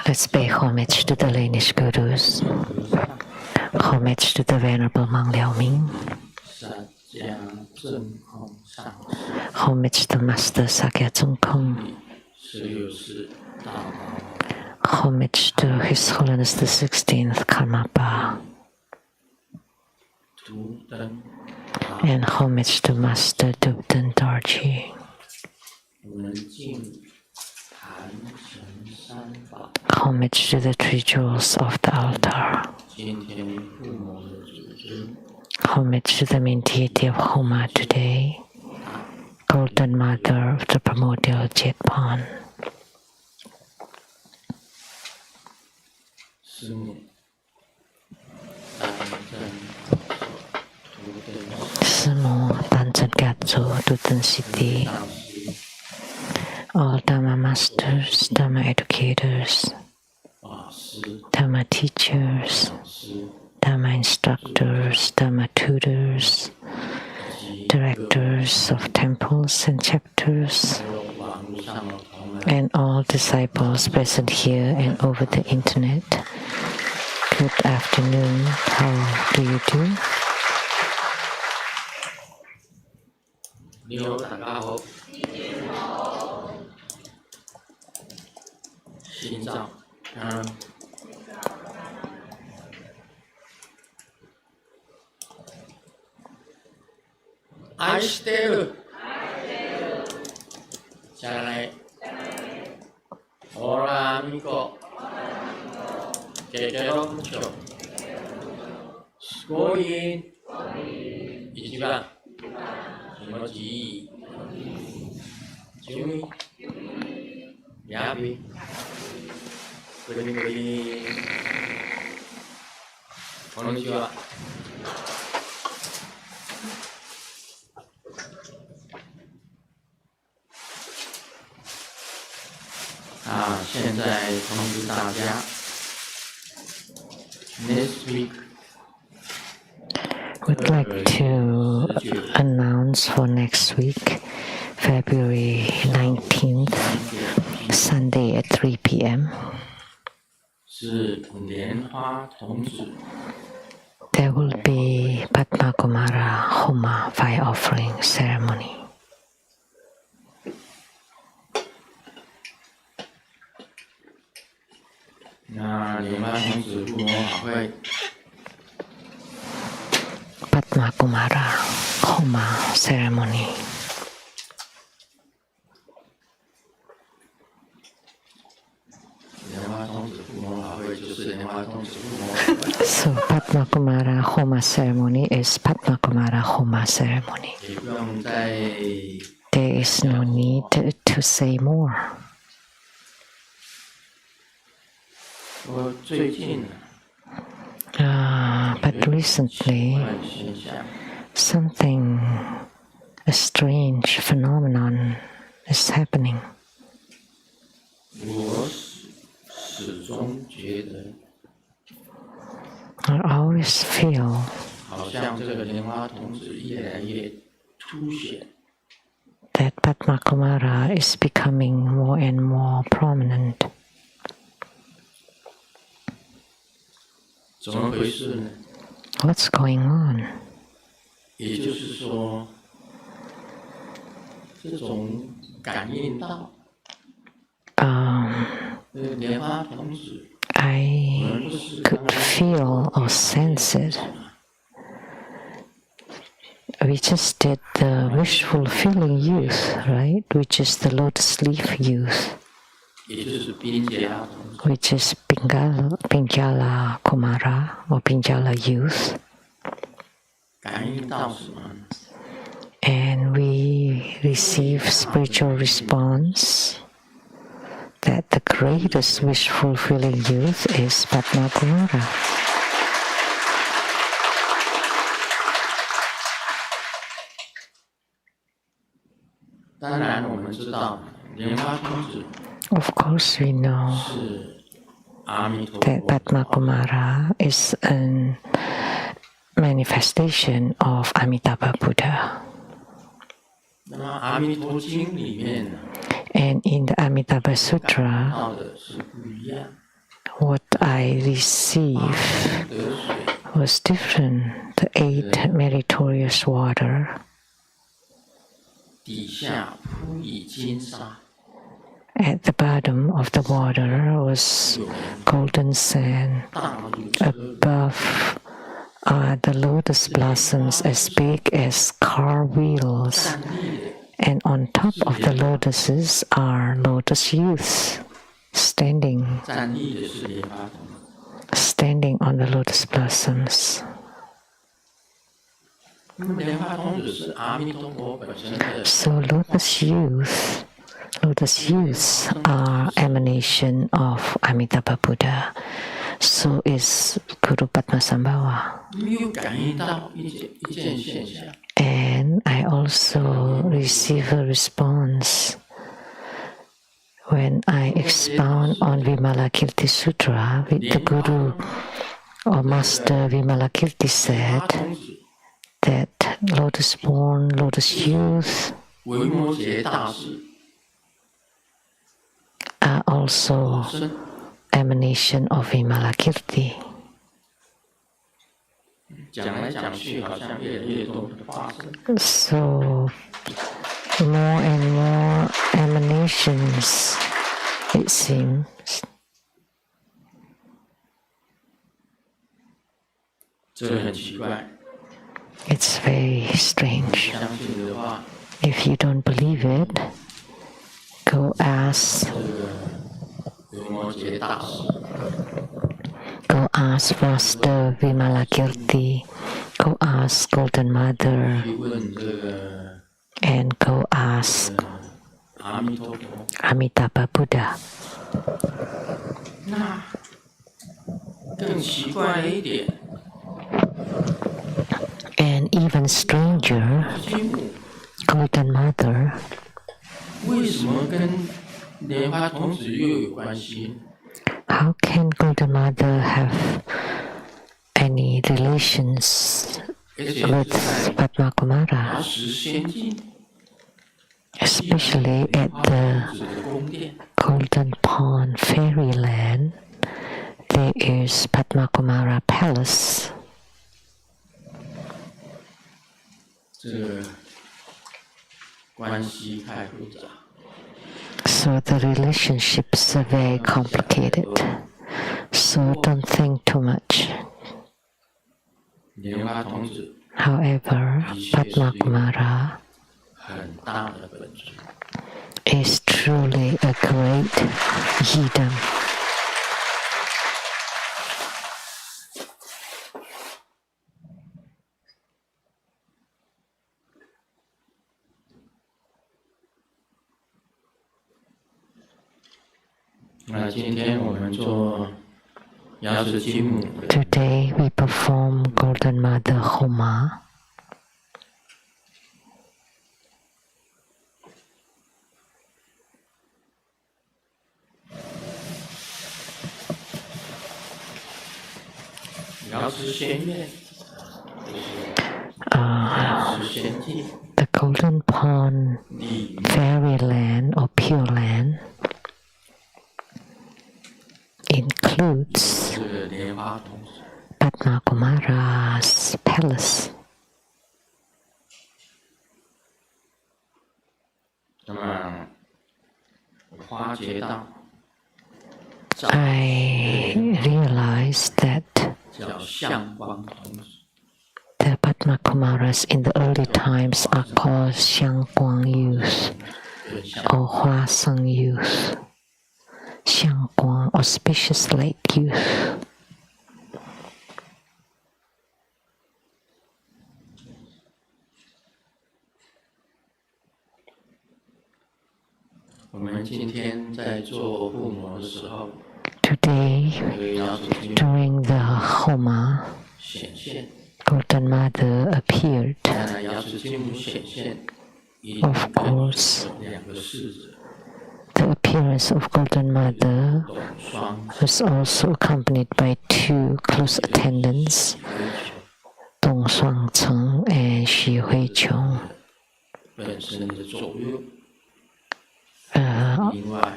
Let's pay homage to the lineage gurus. Homage to the Venerable Mang Liao Ming. Homage to Master Sakya Tsung Kong. Homage to His Holiness the 16th Karmapa. And homage to Master Dubden Dorji. Homage to the three jewels of the altar. Homage to the main deity of Homa today, Golden Mother of the primordial Jetpon. Semu Tanjan Gatsu Duten City. All Dharma masters, Dharma educators, Dharma teachers, Dharma instructors, Dharma tutors, directors of temples and chapters, and all disciples present here and over the internet. Good afternoon. How do you do? Aishiteru. Sharanai. Ora Miko. Kekero Mucho. Sugoi. Ichiban. Kimochi ii. Jumi. Yabi. Kuri. Konnichiwa. 现在通知大家 ，next week would like to announce for next week, February 19th, Sunday at 3 p.m. 是莲花童子 There will be Padma Kumara Homa fire offering ceremony. 那莲花童子护摩法会 Padma Kumara Homa ceremony. 莲花童子护摩法会就是莲花童子护摩法会。So Padma Kumara Homa ceremony is Padma Kumara Homa ceremony. 也不用再 There is no need to say more. 说最近 But recently, 现象 something, a strange phenomenon is happening. 我始终觉得 I always feel 好像这个莲花童子越来越凸显。 that Padma Kumara is becoming more and more prominent. 怎么回事呢？ What's going on? 也就是说，这种感应到，莲花童子， I could feel or sense it. We just did the wish-fulfilling youth, right? Which is the lotus leaf youth. 也就是宾家童子， Which is Pinjala Kumara or Pinjala youth. 感应到什么呢？ And we receive spiritual response that the greatest wish-fulfilling youth is Padma Kumara. 当然，我们知道莲花童子 Of course, we know 是阿弥陀 that 佛 Padma Kumara is a manifestation of Amitabha Buddha. 那么《阿弥陀经》里面呢， And in the Amitabha Sutra, 到的是不一样。 what I received 得水 was different. The 8 meritorious water. 底下铺以金沙， At the bottom of the water was golden sand. 大如车， Above are the lotus blossoms as big as car wheels. 站立的 And on top of the lotuses are lotus youths standing 站立的是莲花童， standing on the lotus blossoms. 那么莲花童子是阿弥陀佛本身的 So lotus youths are emanation of Amitabha Buddha. So is Guru Padmasambhava. 没有感应到一件现象， And I also receive a response when I expound on Vimalakirti Sutra with the Guru or Master Vimalakirti 莲花 said 童子 that lotus-born, lotus youth 维摩诘大师 are also 身 emanation of Vimalakirti. 讲来讲去，好像越来越多的发生。 So more and more emanations, it seems. 这个很奇怪， It's very strange. 相信的话， If you don't believe it, go ask 这个维摩诘大师 Go ask Master Vimalakirti, go ask Golden Mother, 去问这个 and go ask 阿弥陀佛。 Amitabha Buddha. 那更奇怪一点， And even stranger, 金母 Golden Mother, 为什么跟莲花童子又有关系？ how can Golden Mother have any relations 而且 with 是在 Padma 瑶 Kumara, 池仙境， especially at 莲花 the 童子的宫殿， Golden Pond Fairyland? There is Padma Kumara Palace. 这个关系太复杂。 So the relationships are very complicated. So don't think too much. 莲花童子 However, Padma Kumara 很大的本事， is truly a great yidam. 那今天我们做瑶池金母的 Today we perform Golden Mother Homa. 瑶池仙院，Uh, 瑶池仙境 the Golden Pond 里 Fairyland or Pure Land includes 这个莲花童子， Padma Kumara's palace. 那么我发觉到， I realized that 叫相光童子， the Padma Kumaras in the early times are called Xiangguang youth 跟相 or Huaseng youth. Xiangguang, auspicious lake youth. 我们今天在做护摩的时候， Today, 这个瑶池金母 during the Homa, 显现， Golden Mother appeared. 那瑶池金母显现，一定 Of 跟 course. 两个侍者 The appearance of Golden Mother 董双 was also accompanied by 2 close attendants, 追求， Dong Shuangcheng and Xu Huiqiong. 本身的左右。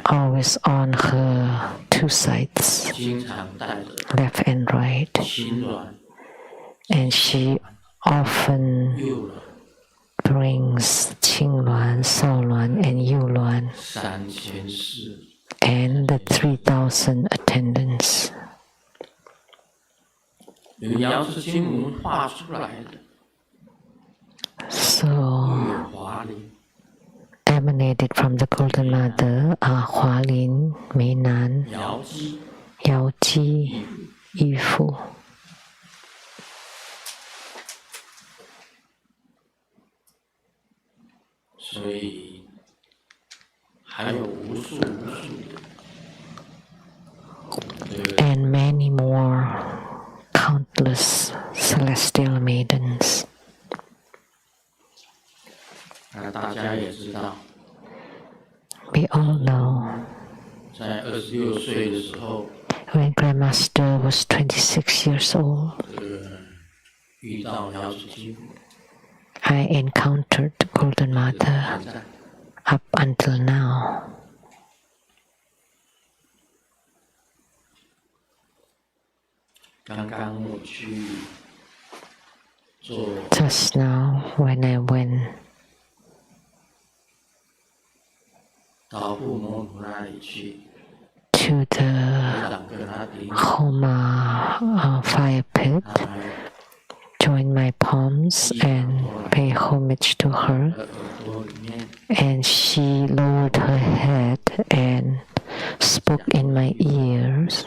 always on her two sides, 经常带着 left and right, 心软 and she often 右软 brings Qingluan, Shaoluan, and Yuluan, 3000世 and the 3,000 attendants. 有瑶池金母画出来的， So 越华丽， emanated from the Golden Mother are Hualin, Meinan, 瑶姬 Yaoji, Yifu. 所以还有无数的， and many more countless celestial maidens. 大家也知道， We all know 在26岁的时候， when Grandmaster was 26 years old, 遇到瑶池金母， I encountered the Golden Mother 现在 up until now. 刚刚我去做 Just now, when I went 到布摩普那里去， to 会 the 长跟他顶 Homa fire pit, 他还 join my palms and pay homage to her, 耳朵里面 and she lowered her head and spoke in my ears.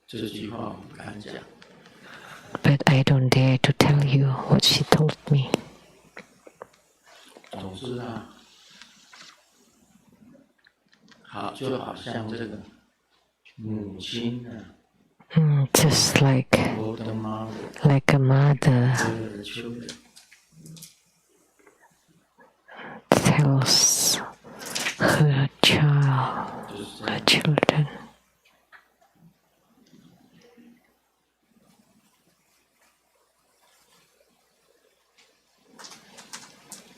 这句话我不敢讲， But I don't dare to tell you what she told me. 总之啊，就好像这个母亲啊， Just like 我的妈， a mother 这秋人 tells her child, 就是这 her 样。 children.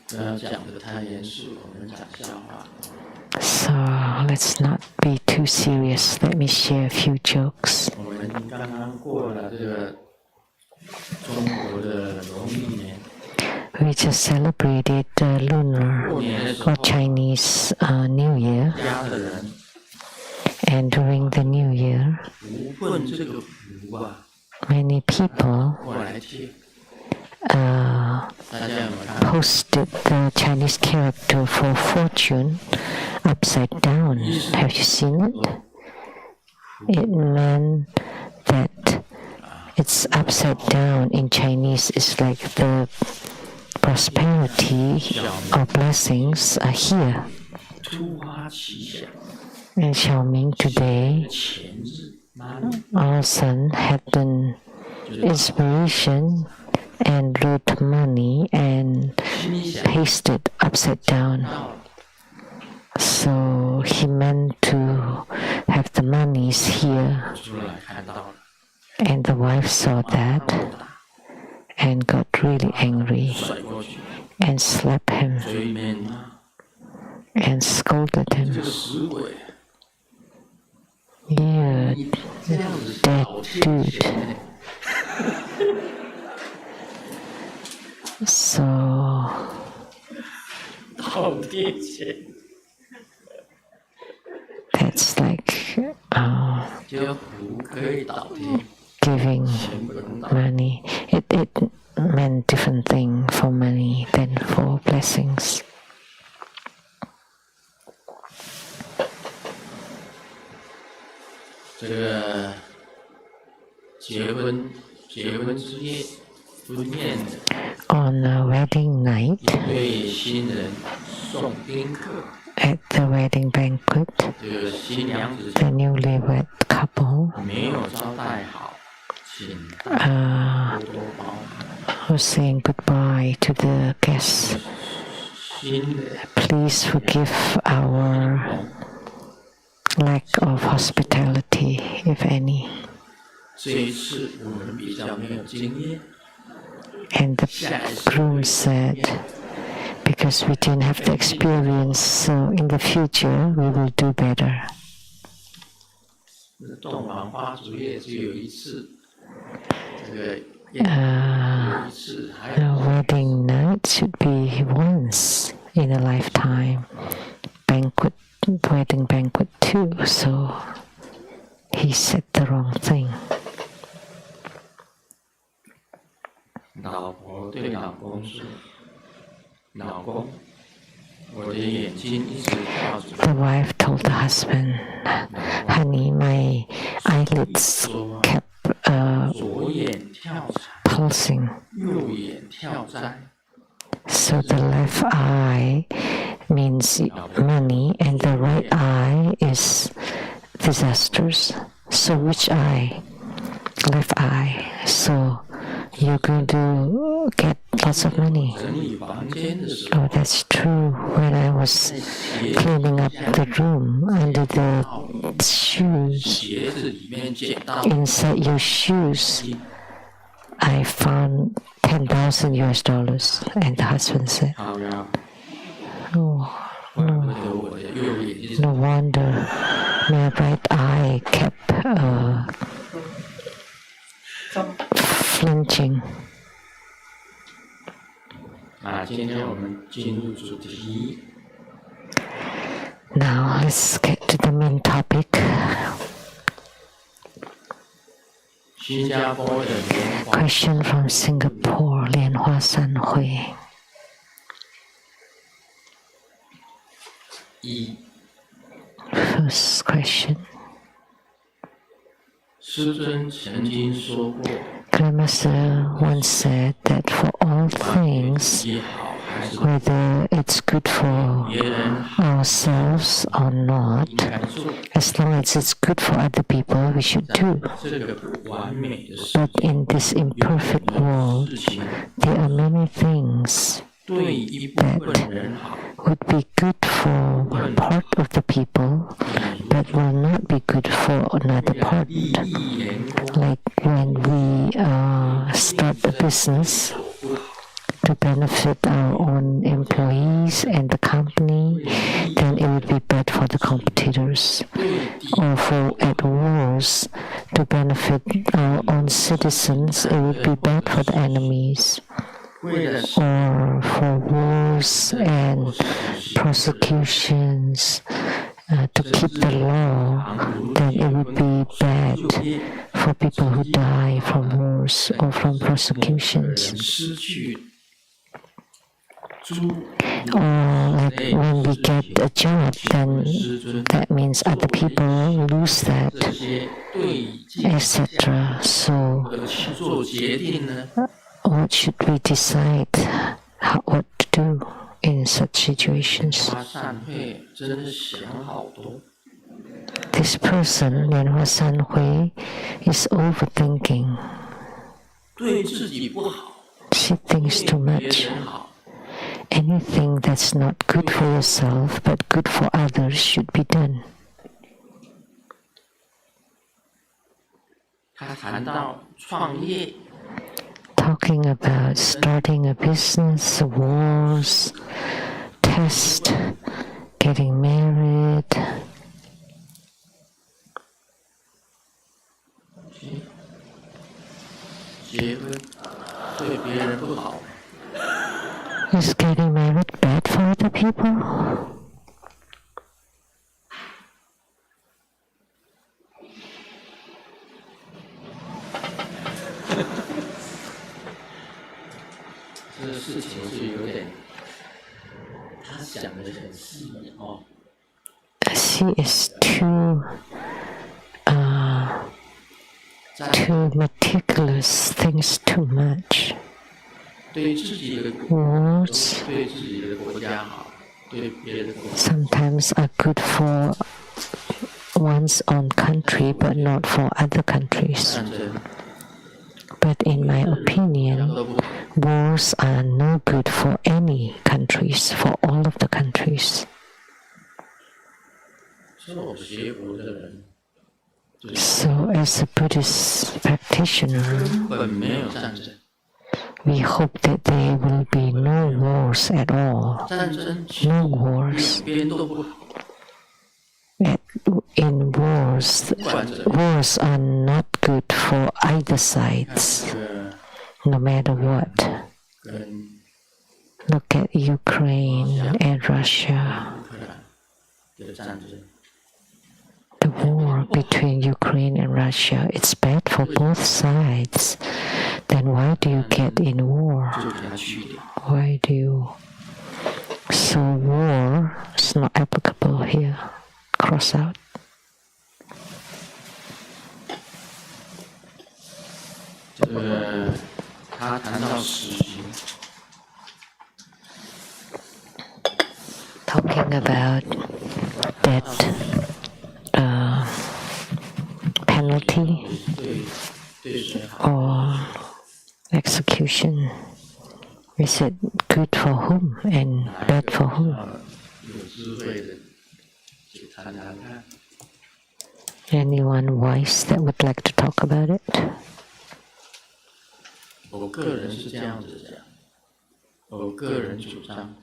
不要讲得太严肃，我们讲笑话。 So let's not be too serious. Let me share a few jokes. 我们刚刚过了这个中国的农历年， We just celebrated the lunar 过年的时 or 候， Chinese New Year, 家的人 and during the New Year, 胡混这个胡啊， many people 过来贴。 uh, 大家有没有看到？ posted the Chinese character for fortune upside down. Have you seen it? It meant that it's upside down in Chinese. It's like the prosperity or blessings are here. 突发奇想， And Xiaoming today 钱日，money also had an inspiration and wrote money and 心里想 pasted upside down. 到了， So he meant to have the monies here, 出来看到了， and the wife saw that 打 and got really angry 甩过去， and slapped him 嘴里面骂 and scolded 这 him. 个死鬼， You 你这样子 that 老天 dude. 钱呢？ So 老天钱， that's like 就胡可以倒贴， giving 钱不能倒。 money. It meant different thing for money than for blessings. 这个结婚之夜，婚宴的 On a wedding night, 一对新人送宾客， at the wedding banquet, 这个新娘子 the newlywed couple 没有招待好，请大多多包涵。 was saying goodbye to the guests. 新的 Please forgive our lack of hospitality, if any. 这一次我们比较没有经验， And the groom said, because we didn't have the experience, so in the future we will do better. The wedding night should be once in a lifetime. Wedding banquet too, so he said the wrong thing. 老婆对老公说：“老公，我的眼睛一直跳着。” The wife told the husband, "Honey, my eyelids kept 左眼跳财， pulsing. 右眼跳灾。 So the left eye means money, and the right eye is disasters. So which eye? Left eye. So you're going to get lots of money." 整理房间的时候， Oh, that's true. When I was cleaning up the room, under the shoes, 鞋子里面捡到 inside your shoes, I found $10,000 US. And the husband said, 好呀， "Oh, 怪不得我的右眼一直 no wonder my right eye kept flinching." 今天我们进入主题。 Now let's get to the main topic. 新加坡的莲花 Question from Singapore, Lian Hua San Hui. 一， First question. 师尊曾经说过， Grandmaster once said that for all things, 也好还是 whether it's good for 别人 ourselves or not, 应该做， as long as it's good for other people, we should do. 这个不完美的事 But in this imperfect world, 事情， there are many things 对一部分人好， would be good for one part of the people, but will not be good for another part. 利益员工 Like when we start a business to benefit our own employees and the company, then it would be bad for the competitors. Or for at wars, to benefit our own citizens, it would be bad for the enemies. 为了 Or for wars and prosecutions to keep the law, then it would be bad for people who die from wars or from prosecutions. 失去猪 Or like when we get a job, then 师尊 that means other people lose that, 这些对境 etc. So 的去做决定呢？ what should we decide what to do in such situations? 他善会真的想好多， This person, Lianhua Sanhui, is overthinking. 对自己不好， She thinks too 别 much. 人好， Anything that's not good for yourself but good for others should be done. 他谈到创业， Talking about starting a business, wars, test, getting married. 结婚对别人不好， Is getting married bad for other people? 这个事情是有点，他想的很细哦。 She is too meticulous, thinks too much. 对自己的 Wars 对自己的国家好，对别的国家 sometimes are good for one's own country but not for other countries. 战争 But in my 两 opinion, 个都不好。 wars are no good for any countries, for all of the countries. 做学佛的人，就是 So as a Buddhist practitioner, 根本没有战争， We hope that there will be no wars at all. 战争 No wars. 两边都不好， In wars, wars are not good for either sides, 这个 no matter what. 跟 Look at Ukraine and Russia. 乌克兰的战争， The war between Ukraine and Russia, it's bad for both sides. Then why do you get in war? 就给它去掉。 Why do you? So war is not applicable here. Cross out. 这个他谈到死刑， Talking about that penalty 对谁好？ or execution. Is it good for whom and bad for whom? 有智慧的去谈谈看。 Anyone wise that would like to talk about it? 我个人是这样子讲，我个人主张，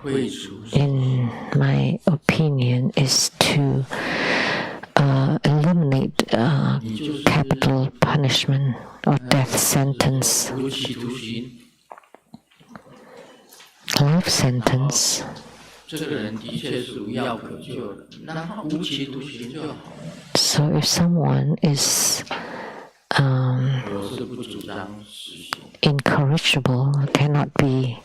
废除 In my opinion, is to eliminate capital punishment or death sentence, 无期徒刑。 life sentence. 这个人的确是无药可救的，那他无期徒刑就好了。 So if someone is 我是不主张死刑。 incorrigible, cannot be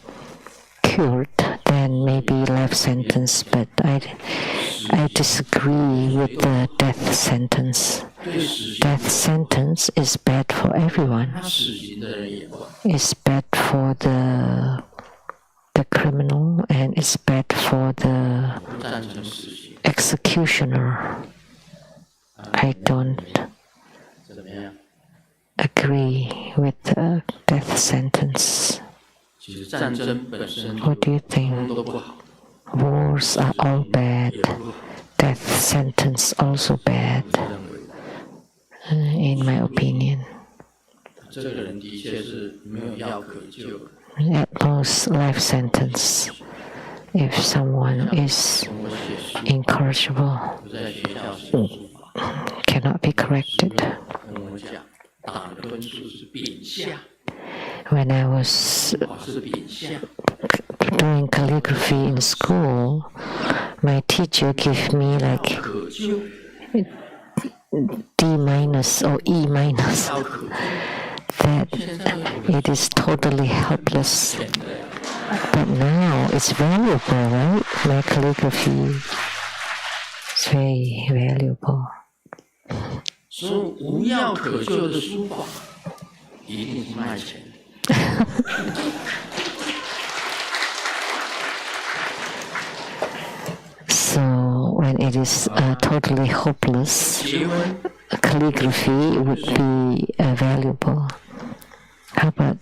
cured, then maybe life sentence. But I disagree with the death sentence. 对死刑， Death sentence is bad for everyone. 他死刑的人也不好。 It's bad for the criminal and it's bad for the 不赞成死刑。 executioner. I don't 怎么样？ agree with the death sentence. 其实战争本身 What do you 通 think? 都不好， Wars are all bad. 也不好。 Death sentence also bad, 我认为 in my opinion. 这个人的确是没有药可救的。 At most, life sentence. If someone is 跟我写书， incorrigible, 我在学校写书法， cannot be corrected. 跟我讲，打的分数是丙下， When I was 法是丙下。 doing calligraphy in school, my teacher gave me like 可救， D minus or E minus. 药可救。 That 现在 it is totally helpless. 选的 But now it's valuable, right? My calligraphy is very valuable. 所以无药可救的书法一定是卖钱的。 So when it is totally hopeless, 结婚 calligraphy would be valuable. How about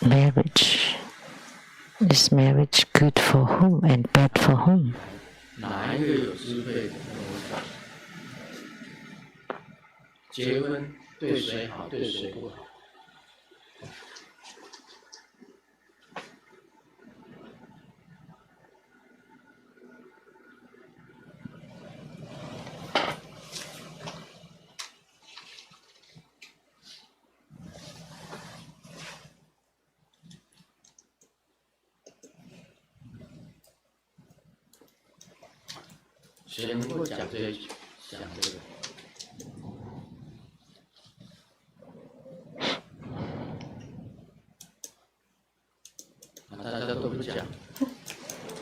marriage? Is marriage good for whom and bad for whom? 哪一个有智慧的跟我讲？结婚对谁好，对谁不好？谁能够讲这个？讲这个？大家都不讲。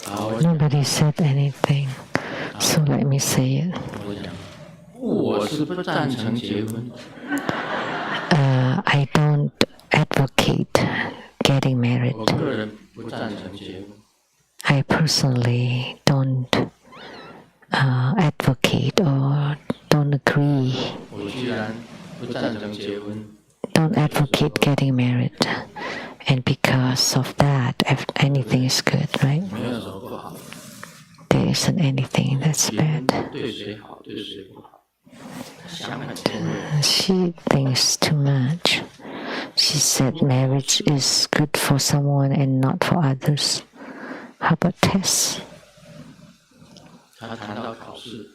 好， Nobody said anything, so let me say it. 我讲，我是不赞成结婚。 I don't advocate getting 我 married. 个人不赞成结婚。 I personally don't advocate or don't agree, 我既然不赞成结婚， don't advocate getting married. And because of that, if anything is good, right? 没有什么不好。 There isn't anything that's 结婚 bad. 对谁好，对谁不好，想很多。 She thinks too much. She said marriage is good for someone and not for others. How about tests? 他谈到考试，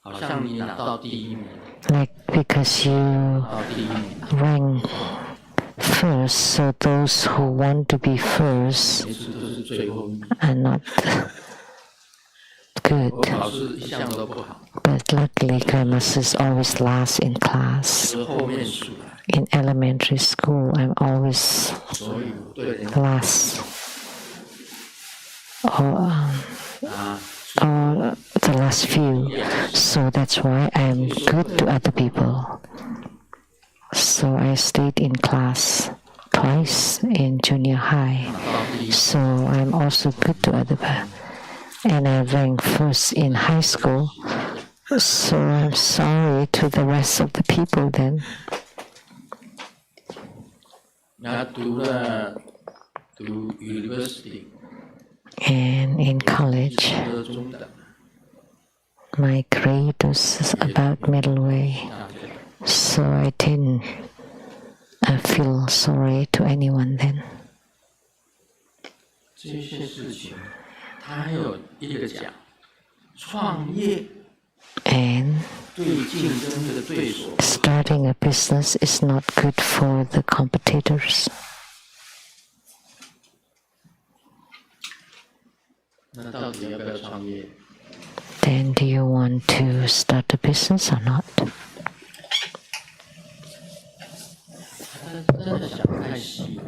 好像你拿到第一名， Like because you 拿到第一名， rank first, so those who want to be first 每次都是最后一名。 are not 我 good. 考试一向都不好， But luckily, Grandmaster is always last in class. 是后面数来， In elementary school, I'm always 所以我对人 last. Or the last few. So that's why I'm good to other people. So I stayed in class twice in junior high. 拿到第一， So I'm also good to other people. And I ranked first in high school. So I'm sorry to the rest of the people then. 然后读 university， And in college, 得中等， my grade was about middle way. 大学 So I didn't feel sorry to anyone then. 这些事情，他还有一个讲，创业 And 对竞争的对手， starting a business is not good for the competitors. 那到底要不要创业？ Then do you want to start a business or not? 他真的想太细了，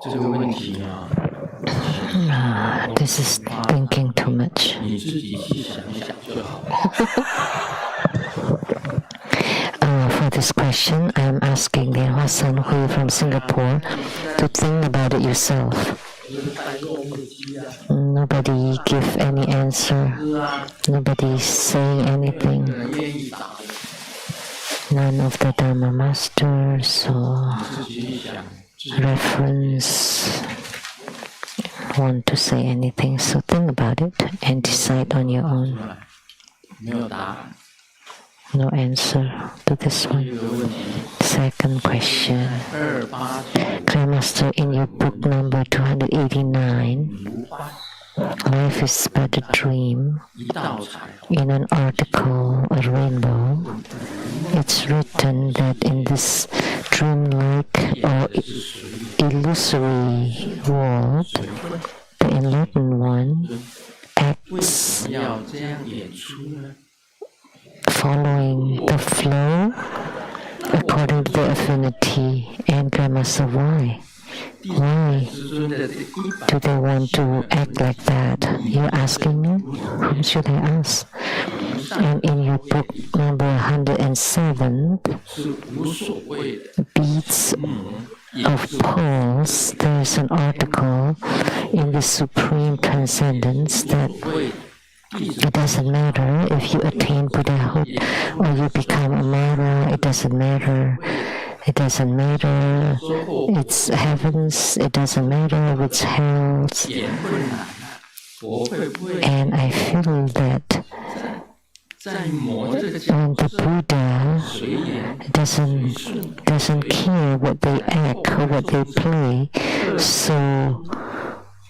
这个问题啊， This is thinking too much. 你自己细想想就好。 For this question, I'm asking the Hwasan Hui from Singapore to think about it yourself. Nobody give any answer. Nobody saying anything. 愿意打， None of the Dharma masters or 自己想， reference want to say anything. So think about it and decide on your own. 没有答案。 No answer to this 这 one. 个问题， Second question. 289 Grandmaster, in your book number 289, 如花， Life is but a dream. 一道彩虹， In an article, A Rainbow, it's written that in this dreamlike or 是水里 illusory world, the enlightened one 为 acts 什么要这样演出呢？ following the flow according to the affinity. And Grandmaster, why? Why 师尊的这100 do they want to act like that? You're asking me? Whom should I ask? And in your book number 107, 是无所谓的， Beads 也 of 是 Pearls, there's an article in the Supreme Transcendence that 为弟子 it doesn't matter if you attain Buddhahood or you become a martyr, it doesn't matter. It doesn't matter. 说后 It's heavens, it doesn't matter if it's hells. 也困难啊，佛会不会 And I feel that 在某这个角 when the 色 Buddha 随缘 doesn't care what they act or what they play, so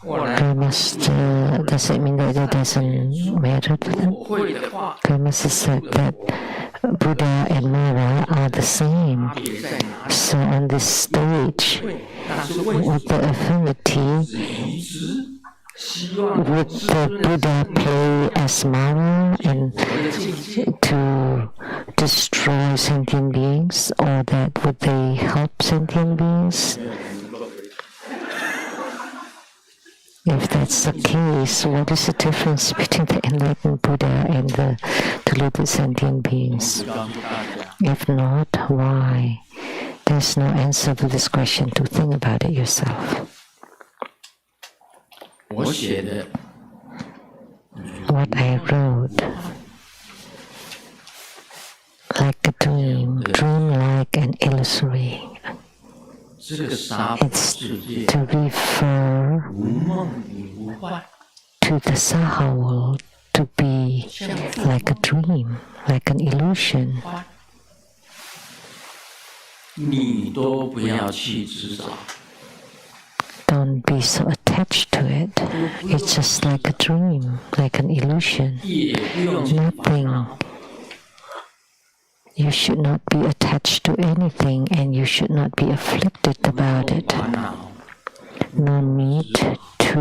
后来 Grandmaster, does it mean that it doesn't matter to them? 我会的话， Grandmaster said that Buddha and Mara are the same. 差别在哪里？ So on this stage, 那是为什么 with the affinity, 移植？希望 would 师 the 尊的 Buddha play as Mara and 我的境界， to destroy sentient beings, or that would they help sentient beings? If that's the case, what is the difference between the enlightened Buddha and the deluded sentient beings? 告诉大家， If not, why? There's no answer to this question. To think about it yourself. 我写的 What I wrote, like a dream, dreamlike and illusory. 这个沙婆 It's 世界 to refer 无梦与无幻， to the Saha world to be 像 like a dream, like an illusion. 你都不要去执着。 Don't be so attached to it. It's just like a dream, like an illusion. 也不用去烦 Nothing. 恼。 You should not be attached to anything and you should not be afflicted about it. 烦恼。 No need to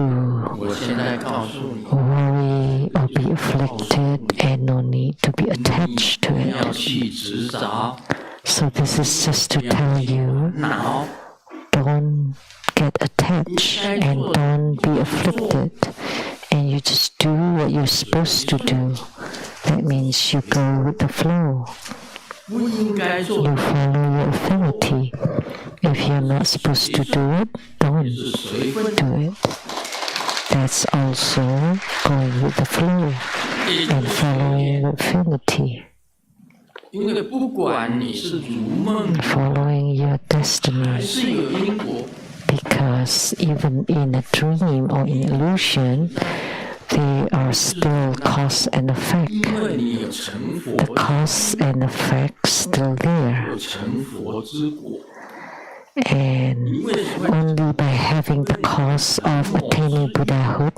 我现在告诉你， worry or be afflicted and no need to be attached to 不要 it. 去执着。 So this is just to tell you, 恼， don't get attached and don't be afflicted. And you just do what you're supposed to do. That means you go with the flow. 不应该做 You follow your affinity. If you're not supposed to do it, don't 是随分， do it. That's also going with the flow and following the affinity, 因为不管你是如梦 following your 还 destiny. 是有因果， Because even in a dream or in illusion, they are still cause and effect. 因为你有成佛， The cause and effect still there. 有成佛之果。 And only by having the cause of attaining Buddhahood,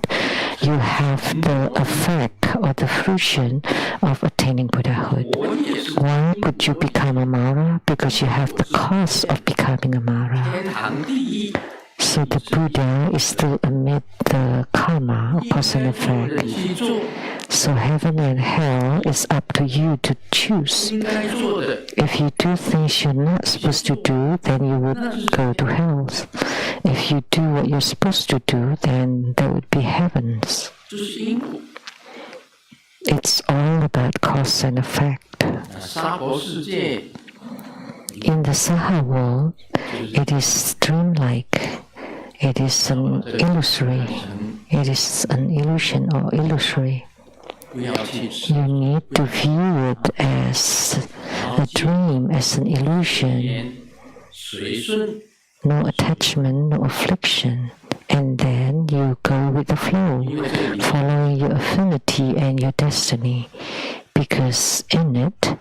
you have the effect or the fruition of attaining Buddhahood. 我也是 Why would you become a Mara? Because you have the cause of becoming a Mara. 天堂第一， So the Buddha is still amid the karma of cause and 人 effect. 去做 So heaven and hell is up to you to choose. 应该做的， If you do things you're not supposed to do, then you would go to hells. If you do what you're supposed to do, then there would be heavens. 就是因果。 It's all about cause and effect. 那娑婆世界 In the Saha world, it is dreamlike. It is an illusory. It is an illusion or illusory. 不要去执 You need to view it as a dream, as an illusion. 念随顺， No attachment, no affliction. And then you go with the flow, following your affinity and your destiny. Because in it,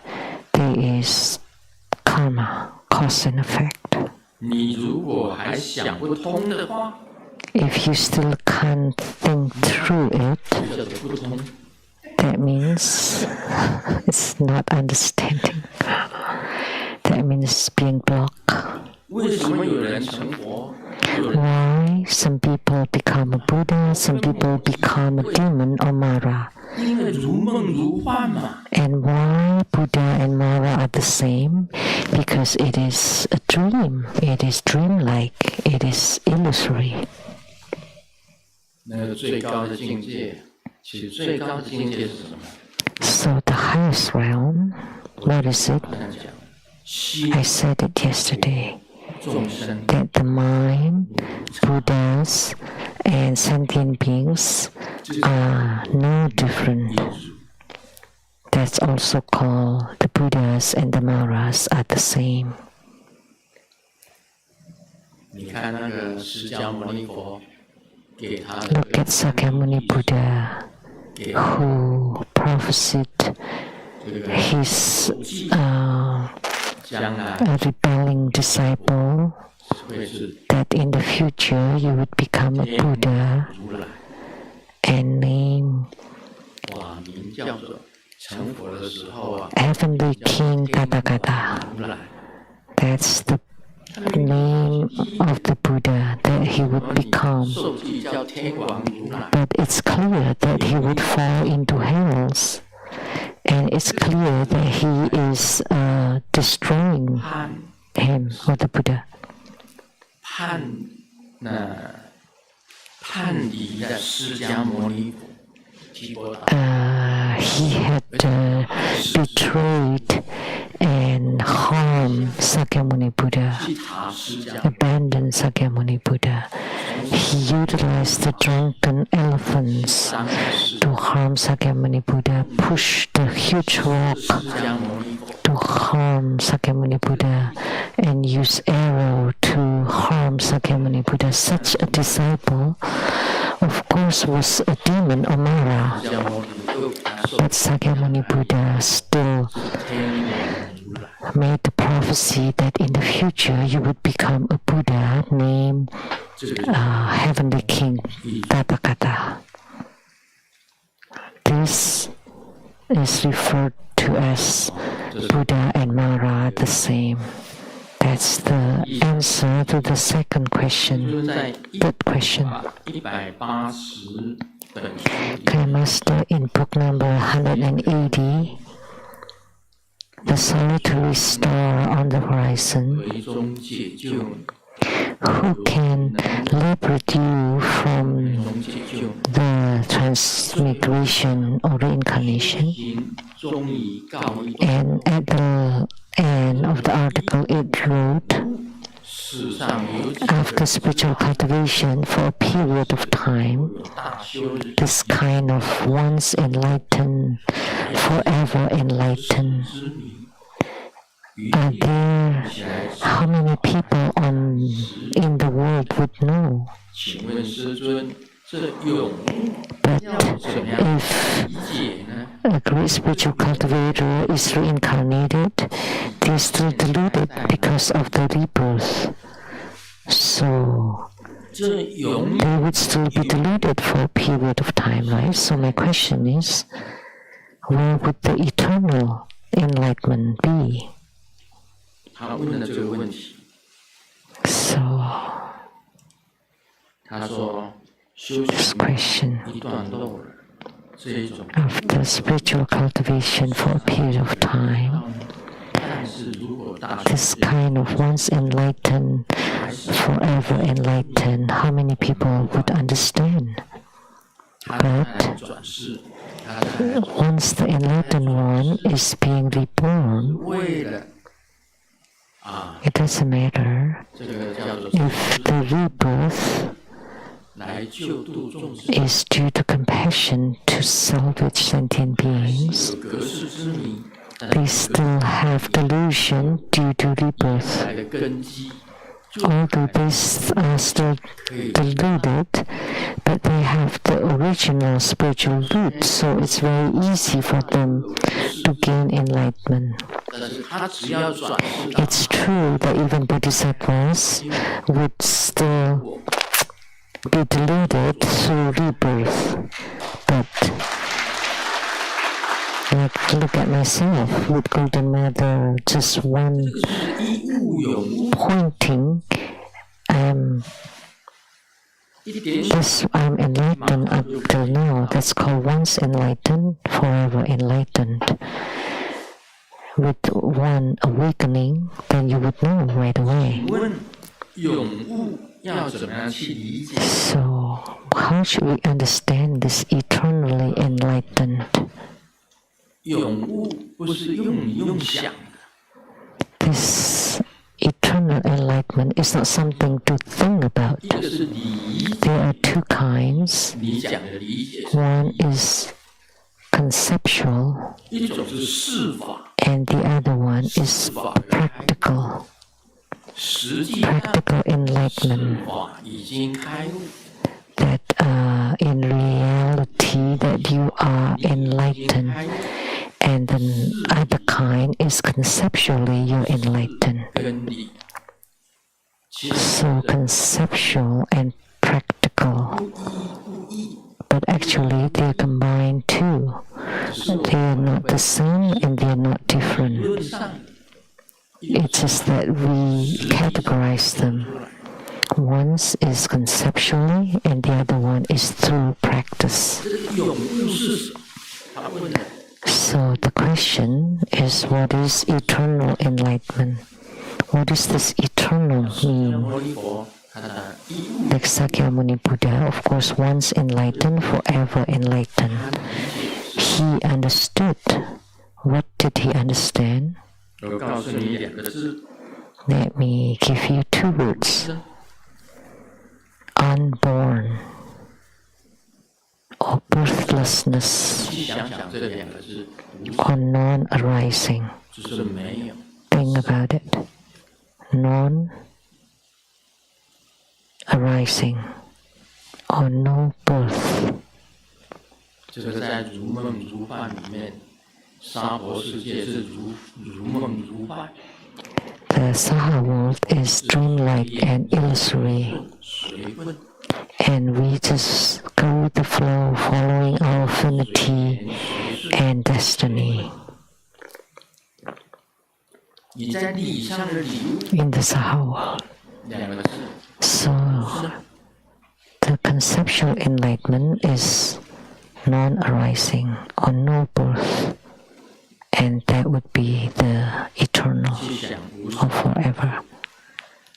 there is karma, cause and effect. 你如果还想不通的话， If you still can't think through it, 就叫做不通。 that means it's not understanding. That means being blocked. 为什么有人成佛，有人 Why some people become a Buddha, some people become a demon or Mara? 因为如梦如幻嘛？ And why Buddha and Mara are the same? Because it is a dream. It is dreamlike. It is illusory. 那个最高的境界，其实最高的境界是什么？ So the highest realm, what is it? 好像讲，心 I said it yesterday, 众生 that the mind, Buddhas, and sentient beings are no different. That's also called the Buddhas and the Maras are the same. 你看那个释迦牟尼佛给他的 Look at Sakyamuni Buddha, 给 who prophesied 这个 his 将来 rebelling disciple 会是 that in the future you would become a Buddha 如来， and name 哇，名叫做成佛的时候啊， Heavenly King Tathagata. 如来。 That's the name of the Buddha that he would become. 受记叫天王如来， But it's clear that he would fall into hells. And it's clear that he is destroying 判 him, or the Buddha. 叛离的释迦牟尼佛，提婆达 He had betrayed and harmed Sakyamuni Buddha, 去塔释迦， abandoned Sakyamuni Buddha. He utilized the drunken elephants 三个释 to harm Sakyamuni Buddha, pushed the huge rock 释迦牟尼佛， to harm Sakyamuni Buddha, and used arrow to harm Sakyamuni Buddha. Such a disciple of course, was a demon or Mara. But Sakyamuni Buddha still made the prophecy that in the future you would become a Buddha named Heavenly King Tathagata. This is referred to as Buddha and Mara the same. That's the answer to the second question. Third question. Kind Master, in book number 180, the solitary star on the horizon, who can liberate you from the transmigration or reincarnation. And at the end of the article it wrote, after spiritual cultivation for a period of time, this kind of once enlightened, forever enlightened, are there, how many people in the world would know? But if a great spiritual cultivator is reincarnated, they are still deluded because of the rebirth. So they would still be deluded for a period of time, right? So my question is, where would the eternal enlightenment be? So this question, after spiritual cultivation for a period of time, this kind of once enlightened, forever enlightened, how many people would understand? But once the enlightened one is being reborn, it doesn't matter if the rebirth is due to compassion to salvage sentient beings. They still have delusion due to rebirth. Although they are still deluded, but they have the original spiritual root, so it's very easy for them to gain enlightenment. It's true that even bodhisattvas would still be deluded through rebirth, but like, look at myself with Golden Mother, just one pointing, I'm enlightened up till now. That's called once enlightened, forever enlightened. With one awakening, then you would know right away. So, how should we understand this eternally enlightened? This eternal enlightenment is not something to think about. There are two kinds. One is conceptual, and the other one is practical. Practical enlightenment. That in reality that you are enlightened, and the other kind is conceptually you're enlightened. So conceptual and practical, but actually they are combined too. They are not the same and they are not different. It's just that we categorize them. One is conceptually and the other one is through practice. So the question is, what is eternal enlightenment? What does this eternal mean? Like Sakyamuni Buddha, of course, once enlightened, forever enlightened. He understood. What did he understand? Let me give you two words. Unborn or birthlessness or non-arising. Think about it. Non-arising. or no birth. 这个在如梦如幻里面，娑婆世界是如梦如幻。The Saha world is dreamlike and illusory, 随分 and we just go with the flow, following our affinity and destiny. 你在理上的理悟 In the Saha world, 两个字， so the conceptual enlightenment is non-arising or no birth, and that would be the eternal 去想无 or forever.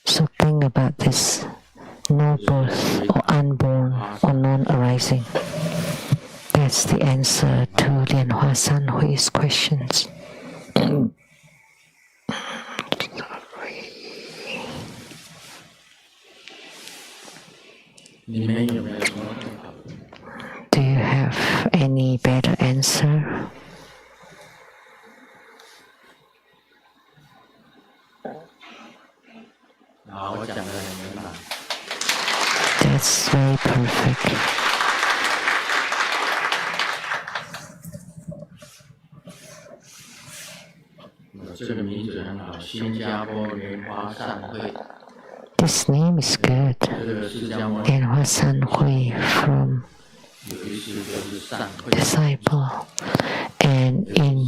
So think about this: no birth or unborn or non-arising. That's the answer to Lianhua Sanhui's questions. 你们有没有什么更好的？ Do you have any better answer? 好，我讲的很明白。 That's very perfect. 这个名字很好，新加坡莲花善会。 This name is good. 这个释迦牟尼 Lianhua Sanhui from 有一次就是善会， disciple. And in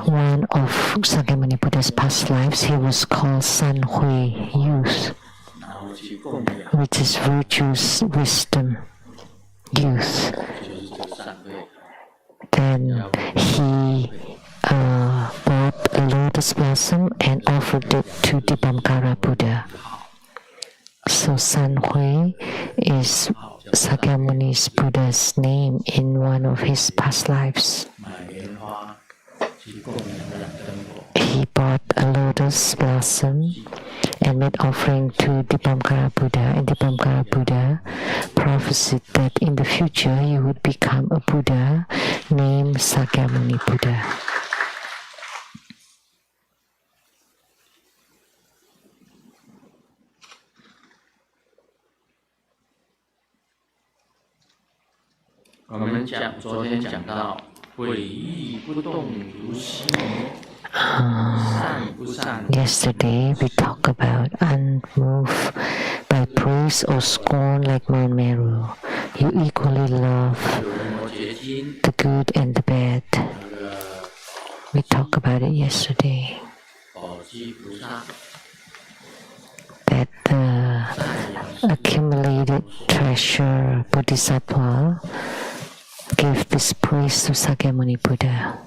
one of Sakyamuni Buddha's past lives, he was called Sanhui Youth, 然后去供养， which is virtues, wisdom, youth. 就是这个善会。 Then he bought a lotus blossom and offered it to Dipamkara Buddha. So Sanhui is Sakyamuni's Buddha's name in one of his past lives. 买莲花去供养燃灯火， He bought a lotus blossom and made offering to Dipamkara Buddha, and Dipamkara Buddha prophesied that in the future he would become a Buddha named Sakyamuni Buddha. 我们昨天讲到，会意不动如溪流，善不善 Yesterday we talked about unmoved by praise or scorn like Mount Meru. You equally love 有人摩诘经 the good and the bad. 那个 We talked about it yesterday. 宝积菩萨 That the accumulated treasure Bodhisattva gave this praise to Sakyamuni Buddha.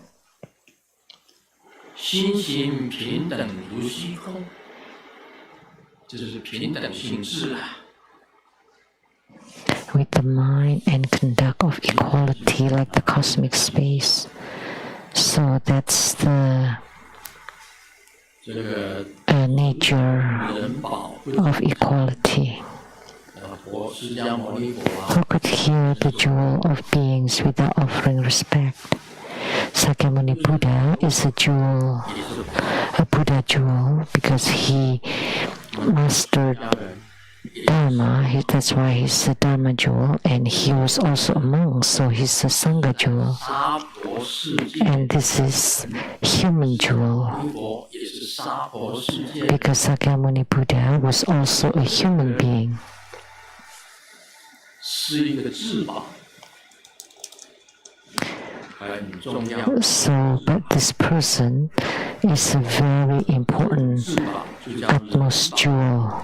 心行平等如虚空，这就是平等心智啊。 With the mind and conduct of equality like the cosmic space. So that's the 这个 nature 人宝会 of equality. 佛释迦牟尼佛啊， Who could hear the jewel of beings without offering respect? Sakyamuni Buddha is a jewel, 也是 a Buddha jewel, because he mastered 家人， Dharma. That's why he's a Dharma jewel, and he was also a monk, so he's a Sangha jewel. 娑婆世界， And this is human jewel, 佛也是娑婆世界 because Sakyamuni Buddha was also a human being. 是一个至宝，很重要。 So, but this person is a very important 至宝就叫 utmost jewel,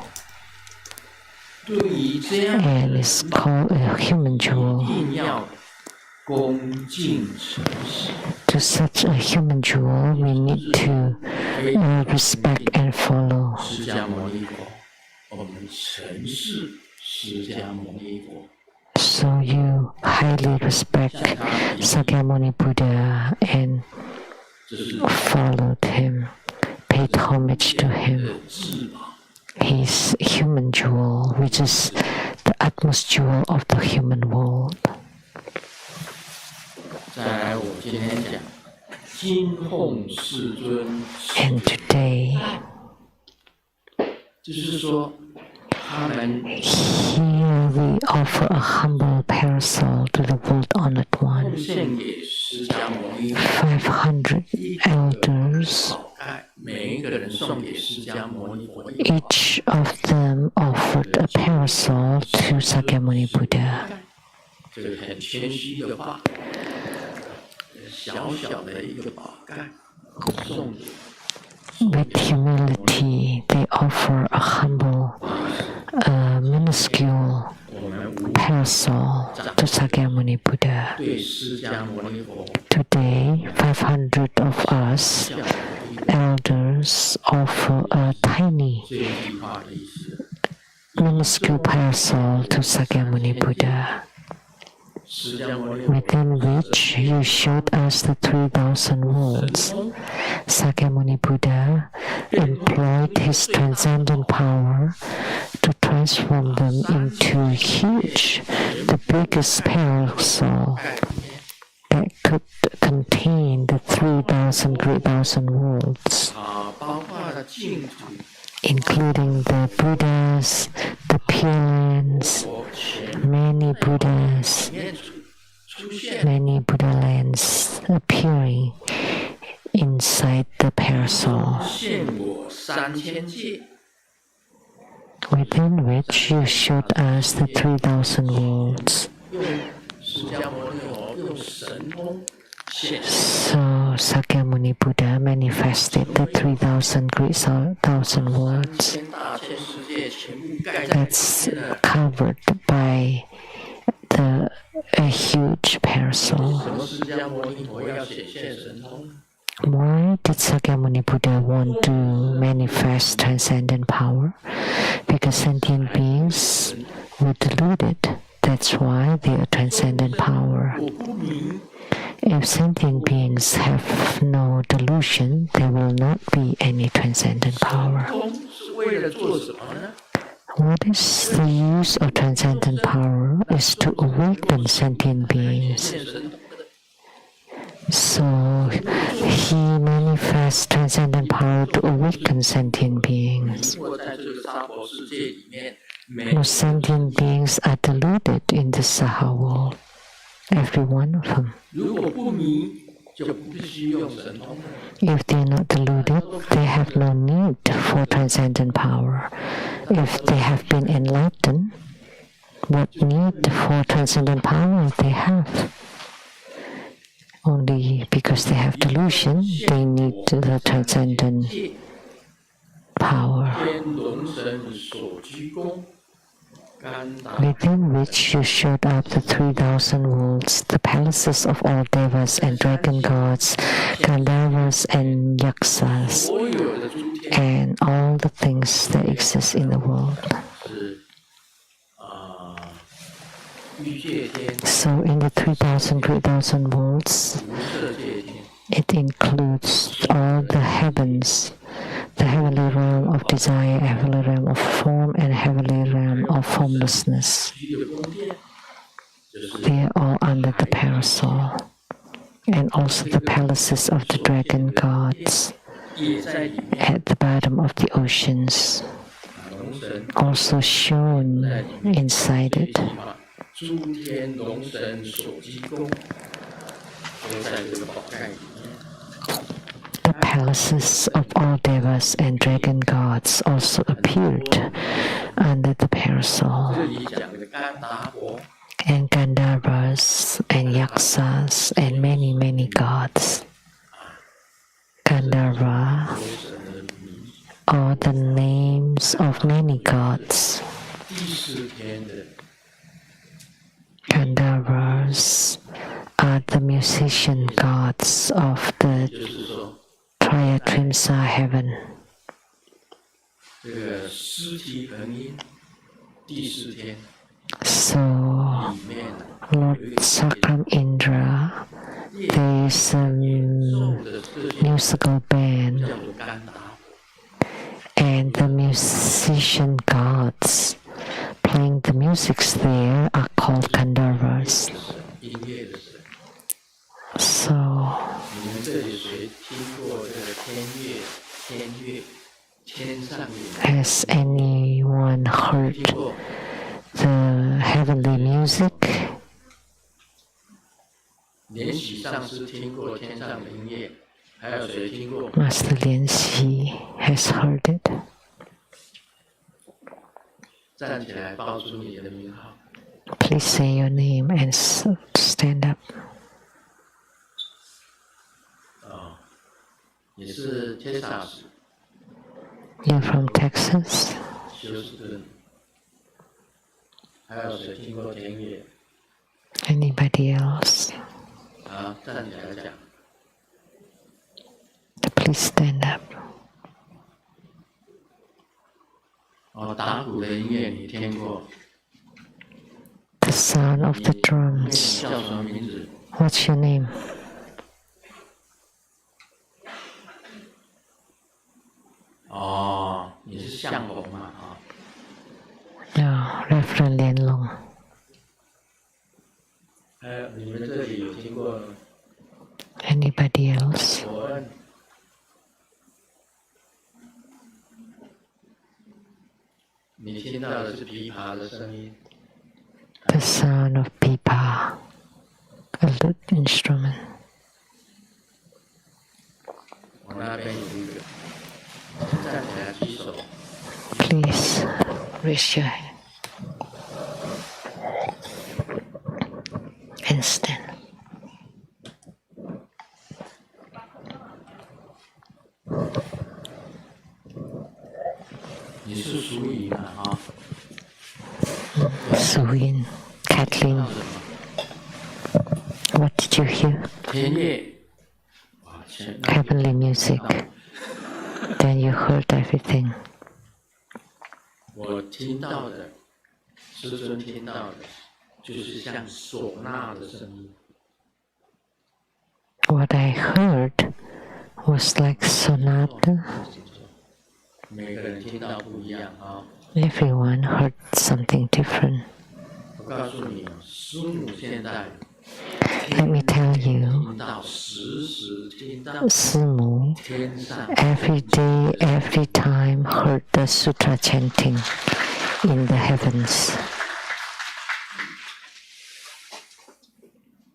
对于这样 and 的 is called a human 一 jewel. 定要恭敬诚实， To such a human jewel, we need to respect and follow. 释迦牟尼佛，我们诚视释迦牟尼佛。 So you highly respect Sakyamuni Buddha and 这是 followed him, paid homage to him. 的至宝。 His human jewel, which is the utmost jewel of the human world. 再来，我今天讲金凤世尊， And today, 就是说 Here we offer a humble parasol to the world honored one. 献给释迦牟尼 500 elders, 每一个人送给释迦牟尼佛一 each of them offered a parasol to Sakyamuni Buddha. 这个很谦虚的话，小小的一个宝盖送给 With humility, they offer a humble, minuscule 我们无 parasol to Sakyamuni Buddha. 对释迦牟尼佛 Today, 500 of us 教的一个 elders offer a tiny, 这句话的意思。 minuscule parasol to Sakyamuni Buddha, 释迦牟尼佛 within which you showed us the 3,000 worlds. Sakyamuni Buddha employed his transcendent power to transform them into huge, the biggest parasol that could contain the 3,000 great thousand worlds, 包括了净土 including the Buddhas, the Pure Lands, 佛前 many Buddhas, 面出现 many Buddha lands appearing inside the parasol, 现我3000界， within which you showed us the 3,000 worlds. 用释迦牟尼佛用神通显 So Sakyamuni Buddha manifested the 3,000 great thousand worlds 千大千世界全部盖在 that's covered by a huge parasol. 什么释迦牟尼佛要显现神通？ Why did Sakyamuni Buddha want to manifest transcendent power? Because sentient beings were deluded. That's why they are transcendent power. 我不明， If sentient beings have no delusion, there will not be any transcendent power. 通是为了做什么呢？ What is the use of transcendent power is to awaken sentient beings. 显神通的 So he manifests transcendent power to awaken sentient beings. 如果在这个娑婆世界里面，每 Most sentient beings are deluded in the Saha world. Every one of them. 如果不明，就不必须用神通。 If they are not deluded, they have no need for transcendent power. If they have been enlightened, what need for transcendent power they have? Only because they have delusion, they need the transcendent power, 天龙神所居功，甘达 within which you showed up the 3,000 worlds, the palaces of all devas and dragon gods, Gandharvas and Yaksas, 所有的诸天 and all the things that exist in the world. 是欲界天、 So in the 3,000 great thousand worlds, 无色界天、 it includes all the heavens, the heavenly realm of desire, heavenly realm of form, and heavenly realm of formlessness. 虚的宫殿，就是 They are all under the parasol, and also the palaces of the dragon gods 也在里面。 at the bottom of the oceans, 龙神 also shown inside 这一 it. 句话，诸天龙神所居功，都在这个宝盖里面。 The palaces of all devas and dragon gods also appeared under the 这 parasol, 里讲的甘达佛， and Gandharvas and Yaksas and many, many gods. Gandharva 龙神的名， are the names of many gods. 第四天的 Gandharvas are the musician gods of the 就是说， Triyatrimsa heaven. 这个尸体恒音第四天 So 里面 Lord Sakram Indra, there is a 奏的这些 musical band, 叫做甘达佛， and the musician gods playing the musics there are called Gandharvas. 音乐的神。 So 你们这里谁听过这个天乐？天乐 Has anyone heard the heavenly music? 莲喜上师听过天上的音乐，还有谁听过？ Master Lian Xi has heard it. 站起来，报出你的名号。 Please say your name and stand up. 也是 Texas. You're from Texas? 休斯顿。还有谁听过田野？ Anybody else? 好，站起来讲。 Please stand up. 打鼓的音乐你听过？ The sound of the drums. 叫什么名字？ What's your name? 你是向红嘛？ No, Reverend Lian Long. 还有你们这里有听过 Anybody else? 伯恩？你听到的是琵琶的声音。 The sound of pipa, a lute instrument. 我那边有一个，站起来举手。 Please raise your hand and stand. 你是属于的啊？ Suyin, Kathleen. What did you hear? 天乐。 Heavenly music. Then you heard everything. 我听到的，师尊听到的，就是像唢呐的声音。 What I heard was like sonata. 每个人听到不一样啊。 Everyone heard something different. 我告诉你，师母现在 Let me tell you, 听到时时听到 Simu 天上 every day, every time heard the sutra chanting in the heavens.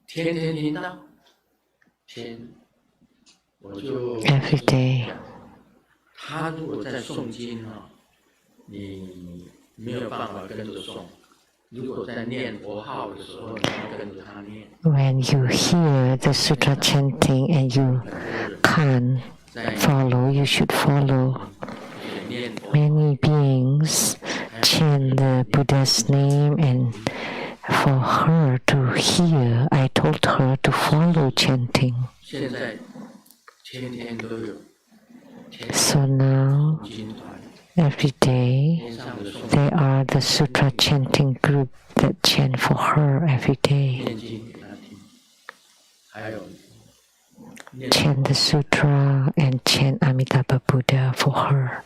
天天听到天，我就 Every day. 他如果在诵经啊，你没有办法跟着诵。 如果在念佛号的时候，你要跟着他念。 When you hear the sutra chanting and you can't follow, you should follow. Many beings chant the Buddha's name, and for her to hear, I told her to follow chanting. 现在天天都有 So now, 经团， every day, 天上的诵 there are the sutra chanting group that chant for her every day. 念经给他听，还有念 Chant the sutra and chant Amitabha Buddha for her.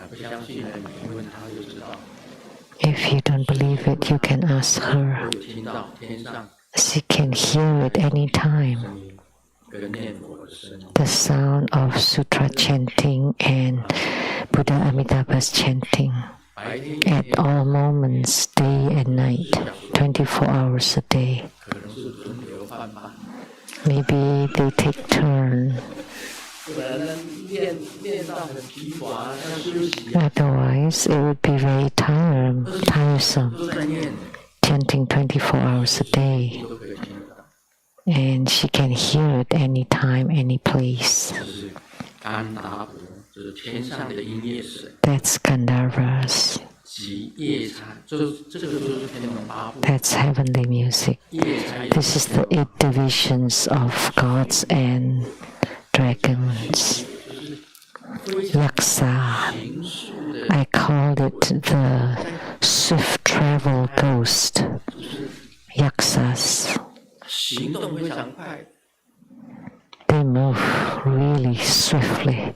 不相信的，你问他就知道。 If you don't believe it, you can ask 我 her. 有听到天上 She can hear it anytime. 声音跟念佛的声音， The sound of sutra chanting and Buddha Amitabha's chanting 白天 at all moments, day and night, 24 hours a day. 可能是轮流换吧， Maybe they take turn. 不然呢练到很疲乏，要休息啊， Otherwise, it would be very tiresome 都在念， chanting 24 hours a day. 都可以听得到。 And she can hear it anytime, any place. 就是甘达婆，就是天上的音乐神。 That's Gandharvas. 及夜叉，这个就是天龙八部。 That's heavenly music. 夜叉也 This is the 8 divisions of gods and dragons. 非常 Yaksa. 形速的， I call it the swift travel ghost. Yaksas. 行动非常快。 They move really swiftly,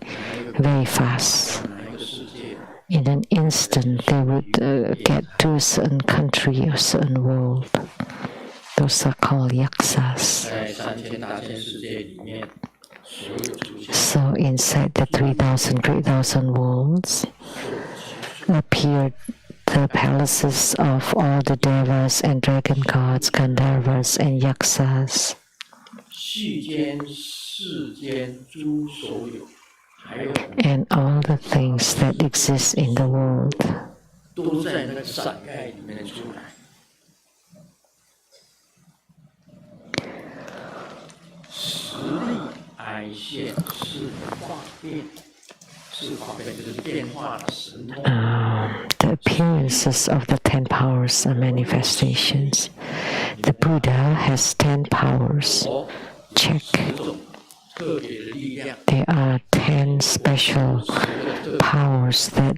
very fast. 哪一个世界？ In an instant, they would get to a certain country or certain world. Those are called yaksas. 在3000大千世界里面， So inside the 3,000 worlds appeared the palaces of all the devas and dragon gods, Gandharvas and Yaksas. And all the things that exist in the world the appearances of the 10 powers are manifestations. The Buddha has 10 powers. Check. There are 10 special powers that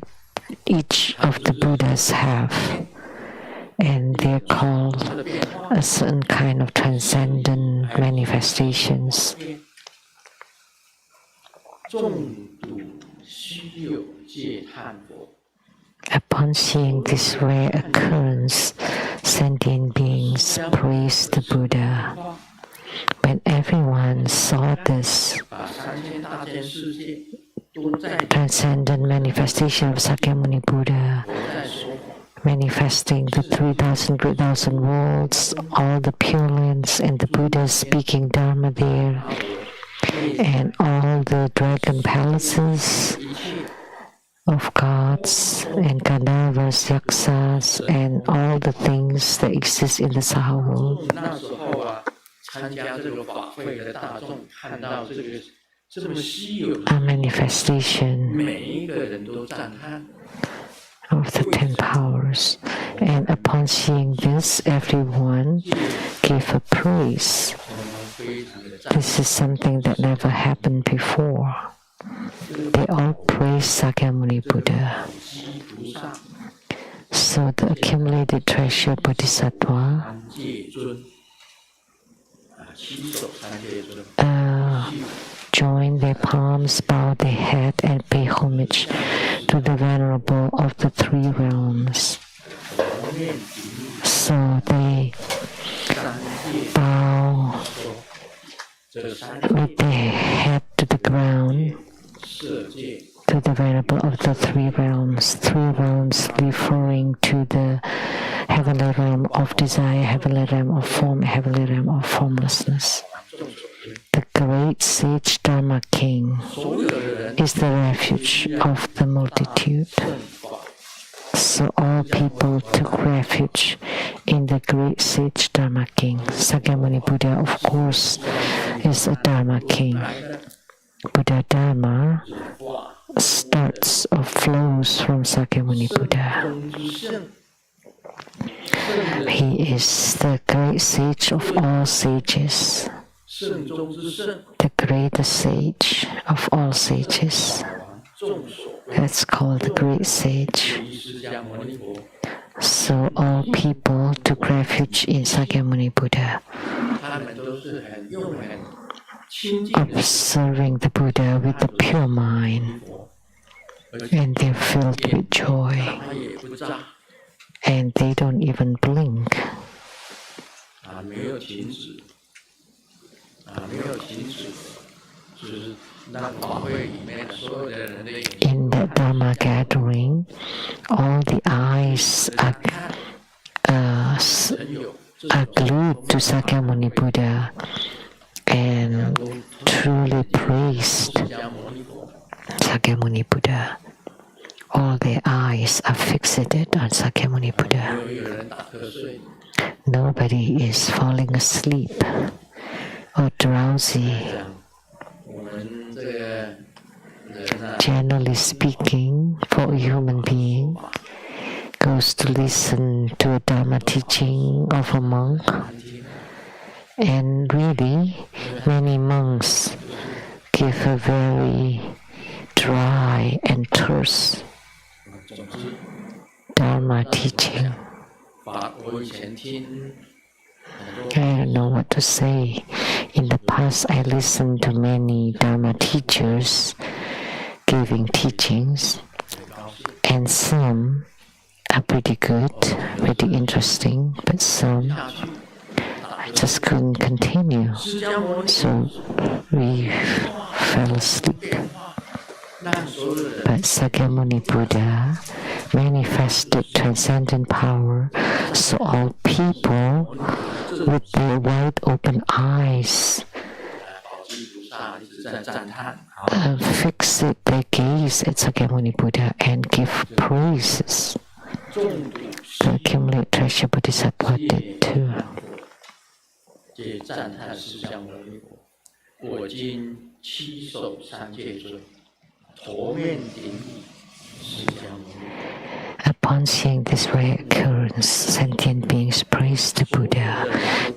each of the Buddhas have, and they're called a certain kind of transcendent manifestations. Upon seeing this rare occurrence, sentient beings praised the Buddha. When everyone saw this transcendent manifestation of Sakyamuni Buddha, manifesting the 3,000 worlds, all the Pure Lands, and the Buddha speaking Dharma there, and all the dragon palaces of gods and Gandharvas, Yaksas, and all the things that exist in the Saha world. A manifestation of the 10 powers, and upon seeing this, everyone gave a praise. This is something that never happened before. They all praise Sakyamuni Buddha. So the accumulated treasure Bodhisattva join their palms, bow their head, and pay homage to the Venerable of the 3 realms. So they bow with their head to the ground to the Venerable of the 3 realms. 3 realms referring to the heavenly realm of desire, heavenly realm of form, heavenly realm of formlessness. The great sage Dharma King is the refuge of the multitude. So all people took refuge in the great sage Dharma King. Sakyamuni Buddha, of course, is a Dharma King. Buddha Dharma starts or flows from Sakyamuni Buddha. He is the great sage of all sages, the greatest sage of all sages. That's called the great sage. So all people took refuge in Sakyamuni Buddha, observing the Buddha with a pure mind, and they're filled with joy, and they don't even blink. In the Dharma gathering, all the eyes are glued to Sakyamuni Buddha and truly praised Sakyamuni Buddha. All their eyes are fixated on Sakyamuni Buddha. Nobody is falling asleep or drowsy. Generally speaking, for a human being goes to listen to a Dharma teaching of a monk, and really many monks give a very dry and terse Dharma teaching. I don't know what to say. In the past, I listened to many Dharma teachers giving teachings, and some are pretty good, pretty interesting, but some just couldn't continue. So we fell asleep. But Sakyamuni Buddha manifested transcendent power, so all people with their wide open eyes fix their gaze at Sakyamuni Buddha and give praises. The accumulated treasure Bodhisattva did too. Upon seeing this rare occurrence, sentient beings praised the Buddha.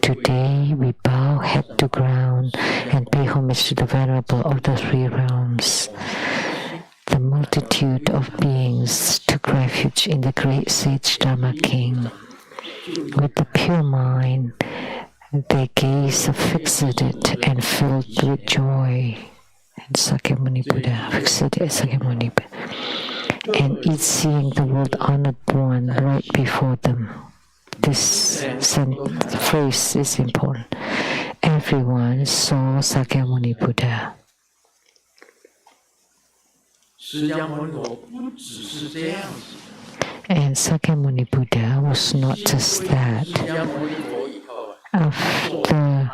Today we bow head to ground and pay homage to the Venerable of the three realms. The multitude of beings took refuge in the great sage Dharma King. With the pure mind, their gaze fixated and filled with joy. And Sakyamuni Buddha fixated Sakyamuni Buddha. And each seeing the world honored one right before them. This phrase is important. Everyone saw Sakyamuni Buddha. And Sakyamuni Buddha was not just that. After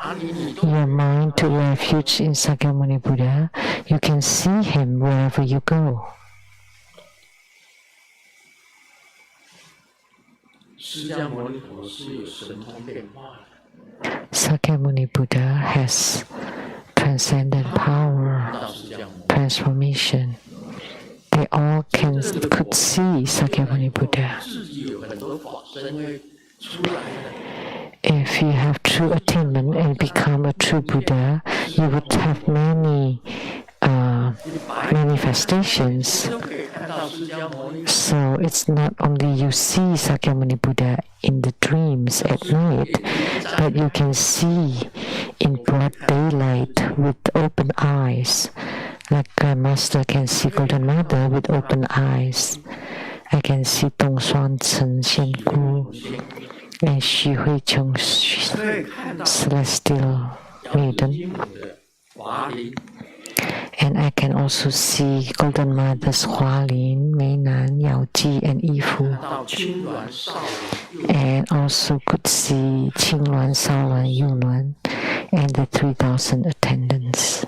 your mind took refuge in Sakyamuni Buddha, you can see him wherever you go. Sakyamuni Buddha has transcendent power, transformation. They all could see Sakyamuni Buddha. If you have true attainment and become a true Buddha, you would have many manifestations. So it's not only you see Sakyamuni Buddha in the dreams at night, but you can see in broad daylight with open eyes. Like Grandmaster can see Golden Mother with open eyes. I can see Dong Xuan Chen Xian Gu and Xu Hui Cheng Celestial Maiden. And I can also see Golden Mothers Hua Lin, Mei Nan, Yao Ji, and Yi Fu. And also could see Qing Luan, Sao Luan, Yu Luan, and the 3,000 attendants.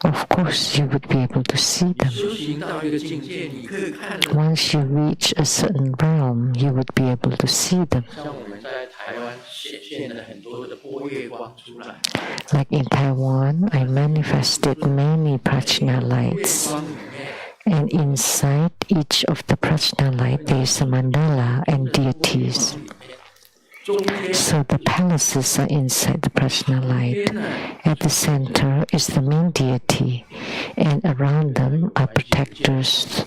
Of course, you would be able to see them. Once you reach a certain realm, you would be able to see them. Like in Taiwan, I manifested many prajna lights. And inside each of the prajna light, there is a mandala and deities. So the palaces are inside the prajna light. At the center is the main deity, and around them are protectors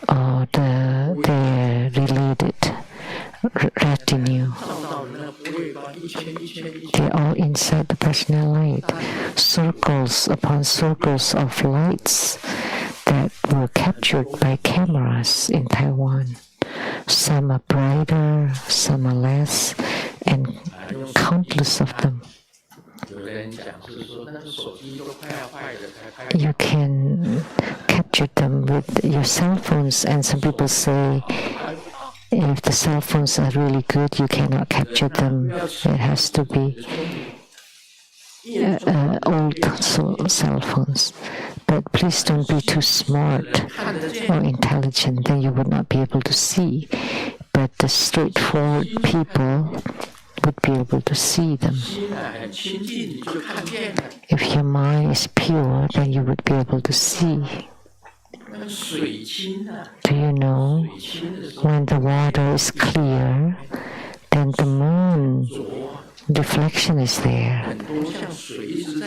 or the related retinue. They're all inside the prajna light. Circles upon circles of lights that were captured by cameras in Taiwan. Some are brighter, some are less, and countless of them. You can capture them with your cell phones, and some people say if the cell phones are really good, you cannot capture them. It has to be old cell phones. But please don't be too smart or intelligent, then you would not be able to see. But the straightforward people would be able to see them. If your mind is pure, then you would be able to see. Do you know, when the water is clear, then the moon reflection is there.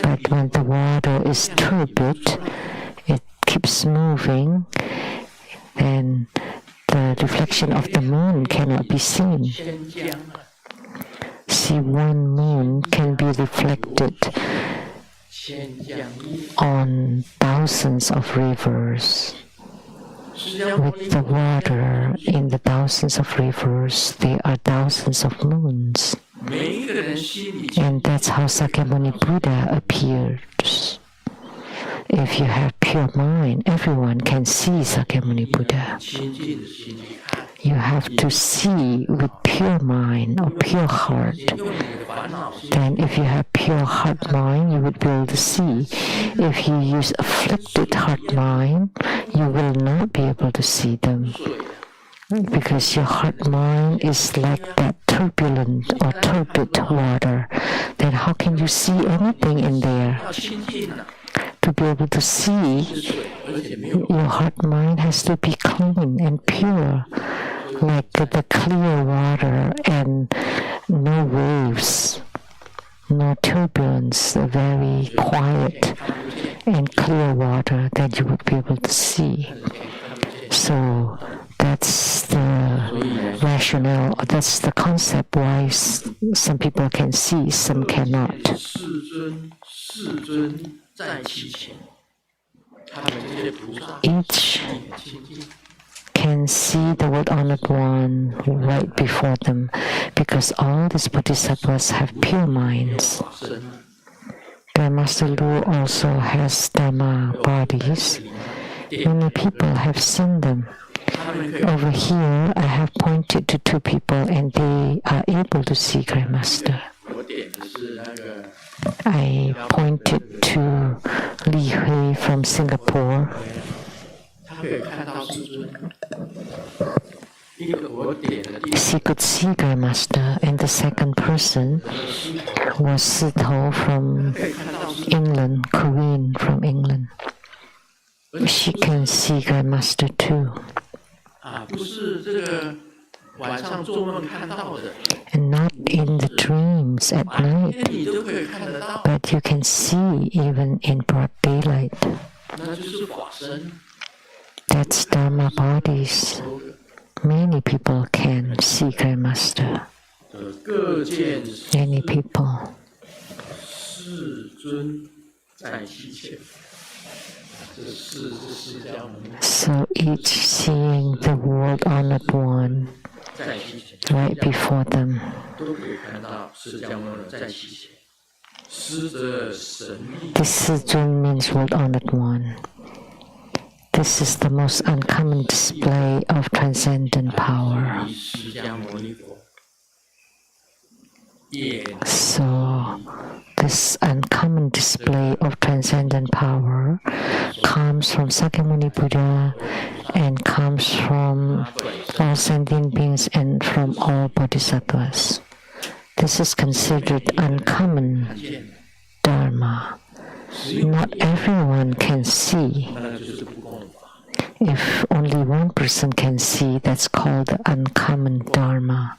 But when the water is turbid, it keeps moving, then the reflection of the moon cannot be seen. See, one moon can be reflected on thousands of rivers. With the water in the thousands of rivers, there are thousands of moons. And that's how Sakyamuni Buddha appears. If you have pure mind, everyone can see Sakyamuni Buddha. You have to see with pure mind or pure heart. Then if you have pure heart mind, you would be able to see. If you use afflicted heart mind, you will not be able to see them. Because your heart mind is like that turbulent or turbid water. Then how can you see anything in there? To be able to see, your heart mind has to be clean and pure, like the clear water and no waves, no turbulence, very quiet and clear water that you would be able to see. So that's the rationale, or that's the concept why some people can see, some cannot. Each can see the World Honored One right before them, because all these bodhisattvas have pure minds. The Master Lu also has Dharma bodies. Many people have seen them. Over here, I have pointed to two people, and they are able to see Grand Master. I pointed to Li Hui from Singapore. She could see Grand Master, and the second person was Si Tou from England, Queen from England. She can see Grand Master too. And not in the dreams at night, but you can see even in broad daylight. That's Dharma bodies. Many people can see Grand Master. Many people. So each seeing the World Honored One right before them. This Sijun means World Honored One. This is the most uncommon display of transcendent power. So, this uncommon display of transcendent power comes from Sakyamuni Buddha and comes from all sentient beings and from all bodhisattvas. This is considered uncommon Dharma. Not everyone can see. If only one person can see, that's called the uncommon Dharma.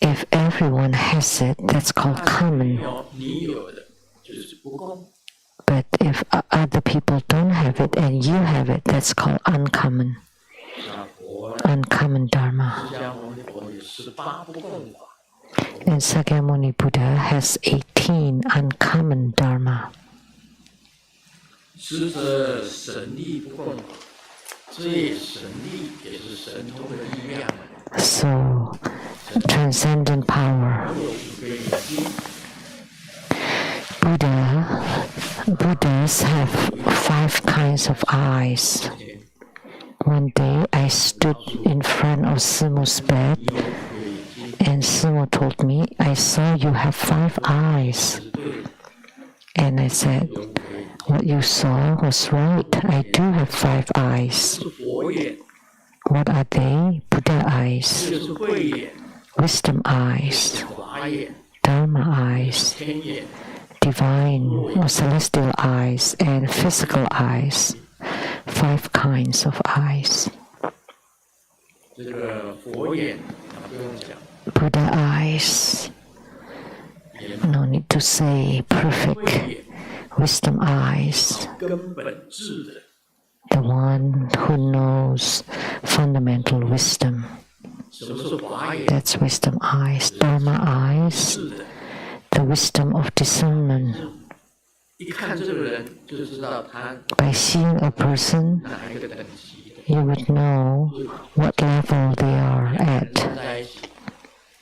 If everyone has it, that's called common. But if other people don't have it and you have it, that's called uncommon. Uncommon Dharma. And Sakyamuni Buddha has 18 uncommon Dharma. So, transcendent power. Buddhas have 5 kinds of eyes. One day I stood in front of Simu's bed, and Simu told me, "I saw you have 5 eyes." And I said, "What you saw was right. I do have 5 eyes." What are they? Buddha eyes, wisdom eyes, Dharma eyes, divine or celestial eyes, and physical eyes. 5 kinds of eyes. Buddha eyes, no need to say perfect. Wisdom eyes, the one who knows fundamental wisdom. That's wisdom eyes. Dharma eyes, the wisdom of discernment. By seeing a person, you would know what level they are at.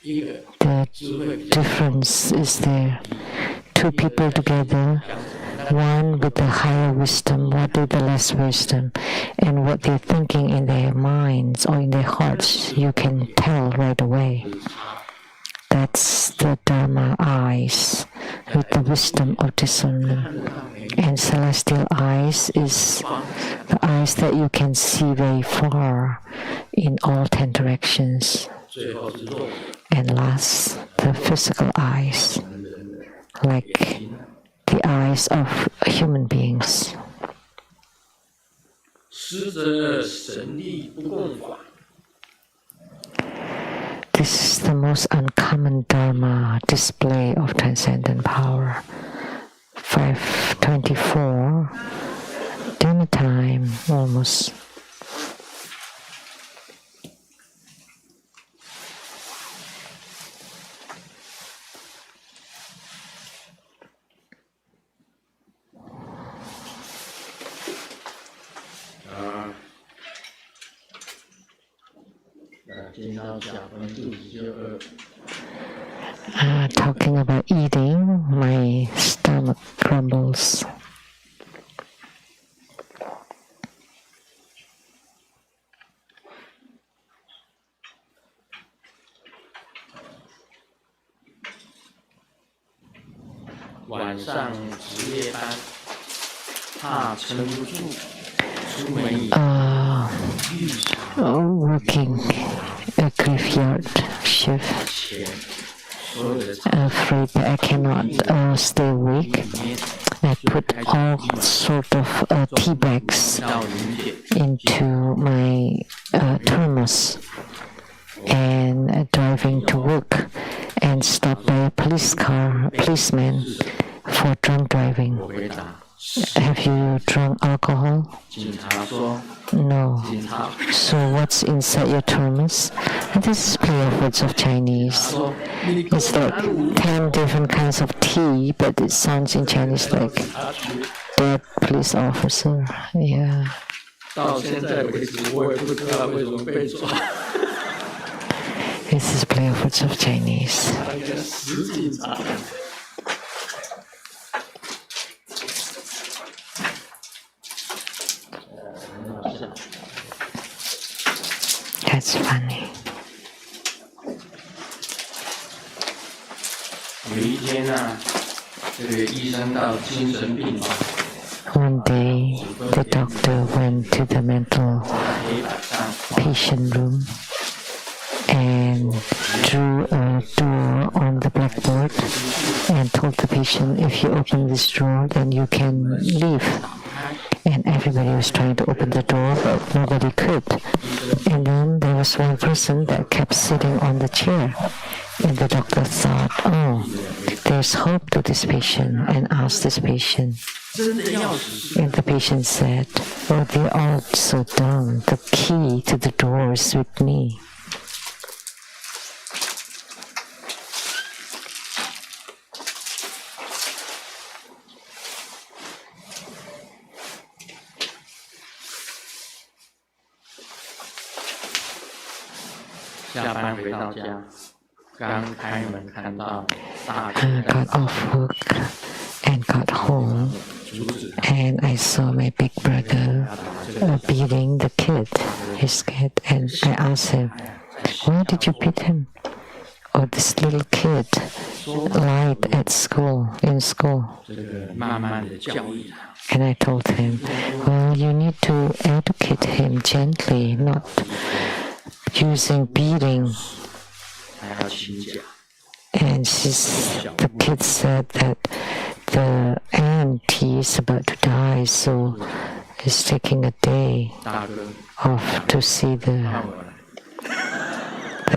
The difference is there. Two people together, one with the higher wisdom, one with the less wisdom, and what they're thinking in their minds or in their hearts, you can tell right away. That's the Dharma eyes with the wisdom of discernment. And celestial eyes is the eyes that you can see very far in all 10 directions. And last, the physical eyes, like the eyes of human beings. This is the most uncommon Dharma display of transcendent power. 5:24, dinner time almost. Talking about eating, my stomach grumbles. Working a graveyard shift. Afraid that I cannot stay awake. I put all sort of tea bags into my thermos and driving to work and stopped by a policeman for drunk driving. Have you drunk alcohol? No. So what's inside your thermos? This is play of words of Chinese. It's like 10 different kinds of tea, but it sounds in Chinese like dead police officer. Yeah. This is play of words of Chinese. That's funny. One day, the doctor went to the mental patient room and drew a door on the blackboard and told the patient, if you open this door, then you can leave. And everybody was trying to open the door, but nobody could. And then there was one person that kept sitting on the chair. And the doctor thought, oh, there's hope to this patient, and asked this patient. And the patient said, oh, they're all so dumb. The key to the door is with me. I got off work and got home, and I saw my big brother beating the kid, his kid, and I asked him, why did you beat him? Oh, this little kid lied at school, in school. And I told him, well, you need to educate him gently, not using beating. And the kid said that the auntie is about to die, so he's taking a day off to see the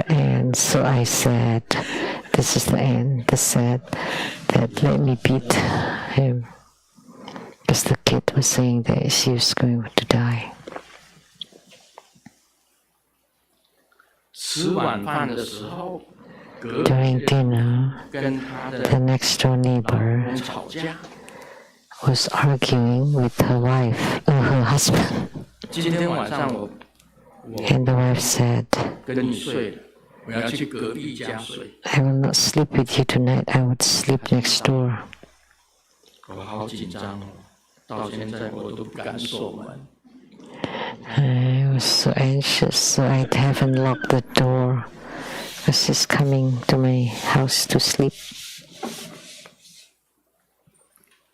aunt. So I said, this is the aunt that said that let me beat him, because the kid was saying that she was going to die. During dinner, the next door neighbor was arguing with her wife, her husband. 今天晚上我 And the wife said, 跟你睡了，我要去隔壁家睡。 I will not sleep with you tonight, I would sleep next door. 我好紧张哦，到现在我都不敢锁门。 I was so anxious, so I haven't locked the door because he's coming to my house to sleep.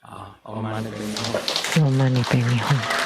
好，我妈那边以后。 Mama ni Penny Hong.